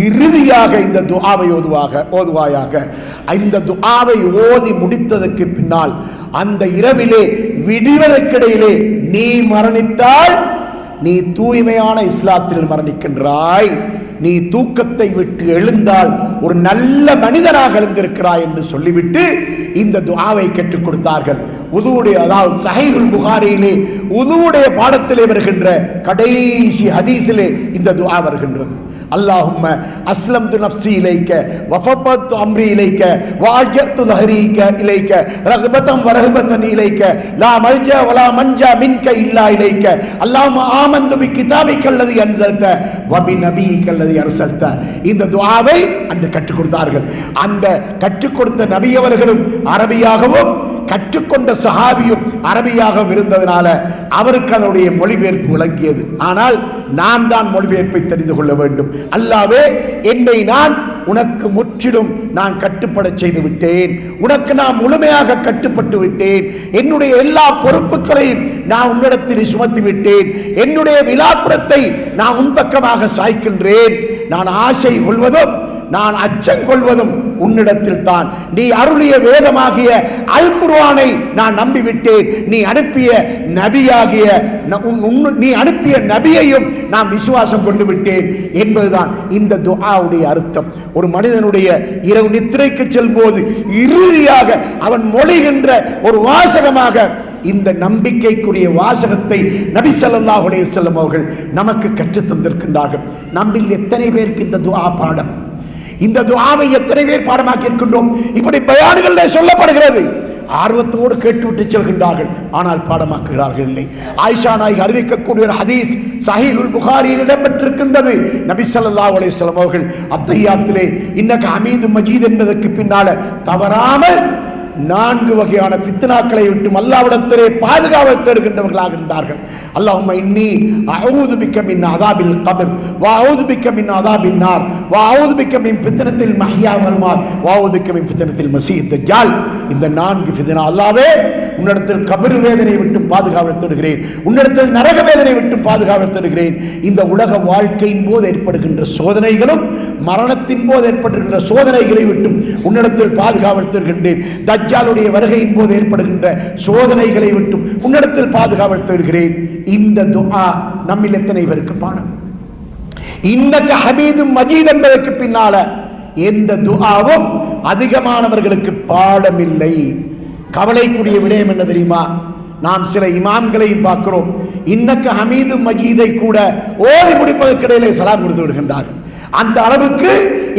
இறுதியாக இந்த துஆவை ஓதுவாயாக. இந்த துஆவை ஓதி முடித்ததற்கு பின்னால் அந்த இரவிலே விடுவதற்கிடையிலே நீ மரணித்தால் நீ தூய்மையான இஸ்லாத்தில் மரணிக்கின்றாய், நீ தூக்கத்தை விட்டு எழுந்தால் ஒரு நல்ல மனிதனாக எழுந்திருக்கிறாய் என்று சொல்லிவிட்டு இந்த துஆவை கற்றுக் கொடுத்தார்கள். உதுவுடைய, அதாவது சஹீஹுல் புகாரியிலே உதுவுடைய பாடத்திலே வருகின்ற கடைசி ஹதீஸிலே இந்த துஆ வருகின்றது. அல்லாஹும்ம அஸ்லம்து நஃப்ஸி இலைக்க வஃபபத்து அம்ரி இலைக்க வஅஜ்ஜது ظஹரீக இலைக்க ரக்பதன் வரஹபதன் இலைக்க லா மல்ஜா வலா மன்ஜா மின்க இல்லா இலைக்க அல்லாஹும்ம ஆமன்து பிகிதாபிக அல்லதி அன்ஸல்த வ பிநபியிக அல்லதி அர்ஸல்த. இந்த துஆவை அன்று கற்றுக் கொடுத்தார்கள். அந்த கற்றுக் கொடுத்த நபி அவர்களும் அரபியாகவும் கற்றுக்கொண்ட சஹாபியும் அரபியாகவும் இருந்ததனால அவருக்கு அதனுடைய மொழிபெயர்ப்பு விளங்கியது. ஆனால் நான் தான் மொழிபெயர்ப்பை தெரிந்து கொள்ள வேண்டும். அல்லாஹ்வே, என்னை நான் உனக்கு முற்றிலும் நான் கட்டுப்பட செய்து விட்டேன், உனக்கு நான் முழுமையாக கட்டுப்பட்டு விட்டேன், என்னுடைய எல்லா பொறுப்புகளையும் நான் உன்னிடத்தில் சுமத்தி விட்டேன், என்னுடைய விலாப்புறத்தை நான் உன்பக்கமாக சாய்க்கின்றேன், நான் ஆசை கொள்வதும் நான் அச்சம் கொள்வதும் உன்னிடத்தில் தான். நீ அருளிய வேதமாகிய அல் குர்ஆனை நான் நம்பிவிட்டேன், நீ அனுப்பிய நபியையும் நான் விசுவாசம் கொண்டு விட்டேன் என்பதுதான் இந்த துஆவுடைய அர்த்தம். ஒரு மனிதனுடைய இரவு நித்திரைக்கு செல்லும்போது இறுதியாக அவன் மொழிகின்ற ஒரு வாசகமாக இந்த நம்பிக்கைக்குரிய வாசகத்தை நபி ஸல்லல்லாஹு அலைஹி வஸல்லம் அவர்கள் நமக்கு கற்றுத் தந்திருக்கின்றார்கள். நம்மில் எத்தனை பேருக்கு இந்த துஆ பாடம்? இந்த துஆவை எத்தனை பேர் பாடமாக்கி இருக்கின்றோம்? இப்படி பயான்களில் சொல்லப்படுகிறது, ஆர்வத்தோடு கேட்டுவிட்டு செல்கின்றார்கள், ஆனால் பாடமாக்குகிறார்கள் இல்லை. ஆயிஷா நாயகி அறிவிக்கக்கூடிய ஒரு ஹதீஸ் சஹீஹுல் புகாரியில் இடம்பெற்றிருக்கின்றது. நபி ஸல்லல்லாஹு அலைஹி வஸல்லம் அவர்கள் அத்தஹியாத்திலே இன்னக ஹமீதும் மஜீத் என்பதற்கு பின்னால தவறாமல் 4 வகையான ஃபித்னாக்களை விட்டு அல்லாஹ்விடத்திலே பாதுகாவல் தேடுகின்றவர்களாக இருந்தார்கள். அல்லாஹும்ம இன்னி அஊது பிக்க மின் அஸாபில் கப்ர் வ அஊது பிக்க மின் அஸாபின் நார் வ அஊது பிக்க மின் ஃபித்னத்தில் மஹ்யா வல் மாத் வ அஊது பிக்க மின் ஃபித்னத்தில் மஸீஹ் தஜ்ஜால். இந்த 4 ஃபித்னா, அல்லாஹ்வே, உன்னிடத்தில் கபர் வேதனை விட்டும் பாதுகாவல் தேடுகிறேன், உன்னிடத்தில் நரக வேதனை விட்டும் பாதுகாவல் தேடுகிறேன். இந்த உலக வாழ்க்கையின் போது ஏற்படுகின்ற சோதனைகளும் மரணத்தின் போது ஏற்படுகின்ற சோதனைகளை விட்டும் உன்னிடத்தில் பாதுகாவல் தேடுகின்றேன். தஜ்ஜாலுடைய வருகையின் போது ஏற்படுகின்ற சோதனைகளை விட்டும் உன்னிடத்தில் பாதுகாவல் தேடுகிறேன். இந்த துஆ நம்மில் எத்தனை பேருக்கு பாடம்? இன்னக ஹமீதும் மஜீத் என்பதற்கு பின்னால எந்த துஆவும் அதிகமானவர்களுக்கு பாடமில்லை. கவலைக்குரிய விடயம் என்ன தெரியுமா? நாம் சில இமாம்களையும் பார்க்கிறோம், இன்னக்க ஹமீதும் மஜீதை கூட ஓதி முடிப்பதற்கு இடையிலே சலாம் கொடுத்து விடுகின்றார்கள். அந்த அளவுக்கு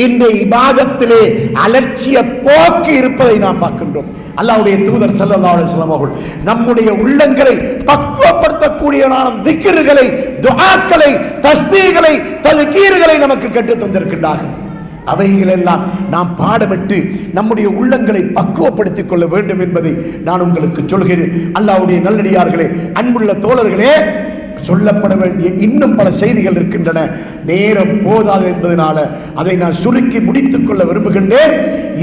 இந்த இபாதத்திலே அலட்சிய போக்கு இருப்பதை நாம் பார்க்கின்றோம். அல்லாஹ்வுடைய தூதர் ஸல்லல்லாஹு அலைஹி வஸல்லம் அவர்கள் நம்முடைய உள்ளங்களை பக்குவப்படுத்தக்கூடிய திக்ருகளை, துஆக்களை, தஸ்பீஹ்களை, தஸ்கீர்களை நமக்கு கற்றுத் தந்திருக்கின்றார்கள். அவைகளெல்லாம் நாம் பாடமிட்டு நம்முடைய உள்ளங்களை பக்குவப்படுத்திக் கொள்ள வேண்டும் என்பதை நான் உங்களுக்கு சொல்கிறேன். அல்லாஹ்வுடைய நல்லடியார்களே, அன்புள்ள தோழர்களே, சொல்லப்பட வேண்டிய இன்னும் பல செய்திகள் இருக்கின்றன. நேரம் போதாது என்பதனால அதை நான் சுருக்கி முடித்துக் கொள்ள விரும்புகின்றேன்.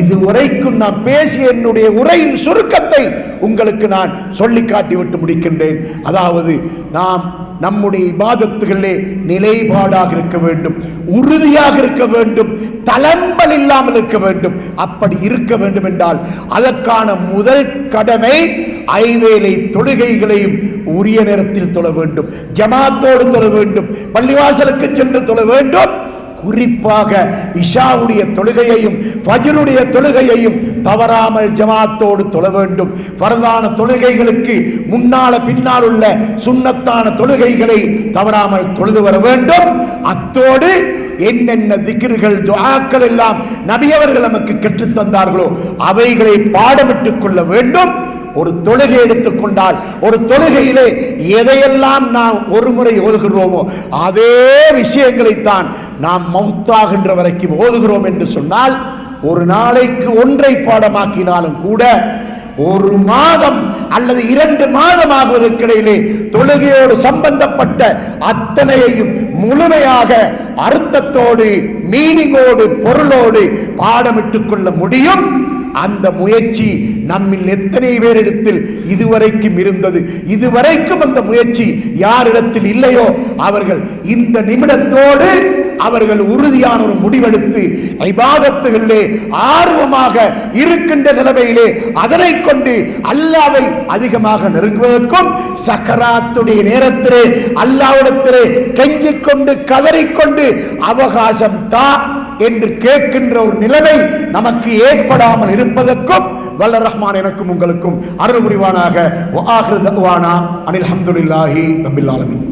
இதுவரைக்கும் நான் பேசிய என்னுடைய உரையின் சுருக்கத்தை உங்களுக்கு நான் சொல்லி காட்டிவிட்டு முடிக்கின்றேன். அதாவது நாம் நம்முடைய இபாதத்துகளிலே நிலைப்பாடாக இருக்க வேண்டும், உறுதியாக இருக்க வேண்டும், தளம்பல் இல்லாமல் இருக்க வேண்டும். அப்படி இருக்க வேண்டும் என்றால் அதற்கான முதல் கடமை ஐவேளை தொழுகைகளையும் உரிய நேரத்தில் தொழ வேண்டும், ஜமாத்தோடு தொழ வேண்டும், பள்ளிவாசலுக்கு சென்று தொழ வேண்டும். குறிப்பாக இஷாவுடைய தொழுகையையும் ஃபஜ்ருடைய தொழுகையையும் தவறாமல் ஜமாத்தோடு தொழ வேண்டும். ஃபர்தான தொழுகைகளுக்கு முன்னால பின்னால் உள்ள சுன்னத்தான தொழுகைகளை தவறாமல் தொழுது வர வேண்டும். அத்தோடு என்னென்ன திக்ர்கள், துஆக்கள் எல்லாம் நபி அவர்கள் நமக்கு கற்றுத் தந்தார்களோ அவைகளை பாடமிட்டுக் கொள்ள வேண்டும். ஒரு தொழுகை எடுத்துக்கொண்டால் ஒரு தொழுகையிலே எதையெல்லாம் நாம் ஒரு முறை ஓதுகிறோமோ அதே விஷயங்களைத்தான் நாம் மௌத்தாகின்ற வரைக்கும் ஓதுகிறோம் என்று சொன்னால், ஒரு நாளைக்கு ஒன்றை பாடமாக்கினாலும் கூட ஒரு மாதம் அல்லது 2 மாதம் ஆகுவதற்கிடையிலே தொழுகையோடு சம்பந்தப்பட்ட அத்தனையையும் முழுமையாக அர்த்தத்தோடு, மீனிங்கோடு, பொருளோடு பாடமிட்டுக் கொள்ள முடியும். அந்த முயற்சி நம்மில் எத்தனை பேரிடத்தில் இதுவரைக்கும் இருந்தது? இதுவரைக்கும் அந்த முயற்சி யாரிடத்தில் இல்லையோ அவர்கள் இந்த நிமிடத்தோடு அவர்கள் உறுதியான ஒரு முடிவெடுத்து இபாதத்துகளிலே ஆர்வமாக இருக்கின்ற நிலைமையிலே அதனை கொண்டு அல்லாஹ்வை அதிகமாக நெருங்குவதற்கும், சக்கராத்துடைய நேரத்திலே அல்லாஹ்விடத்திலே கெஞ்சிக் கொண்டு கதறிக்கொண்டு அவகாசம் தா என்று கேட்கின்ற ஒரு நிலைமை நமக்கு ஏற்படாமல் இருப்பதற்கும் வல்ல ரஹ்மான் எனக்கும் உங்களுக்கும் அருள் புரிவானாக. வஆகிரு தஅவானா அனில் ஹம்துலில்லாஹி ரப்பில் ஆலமீன்.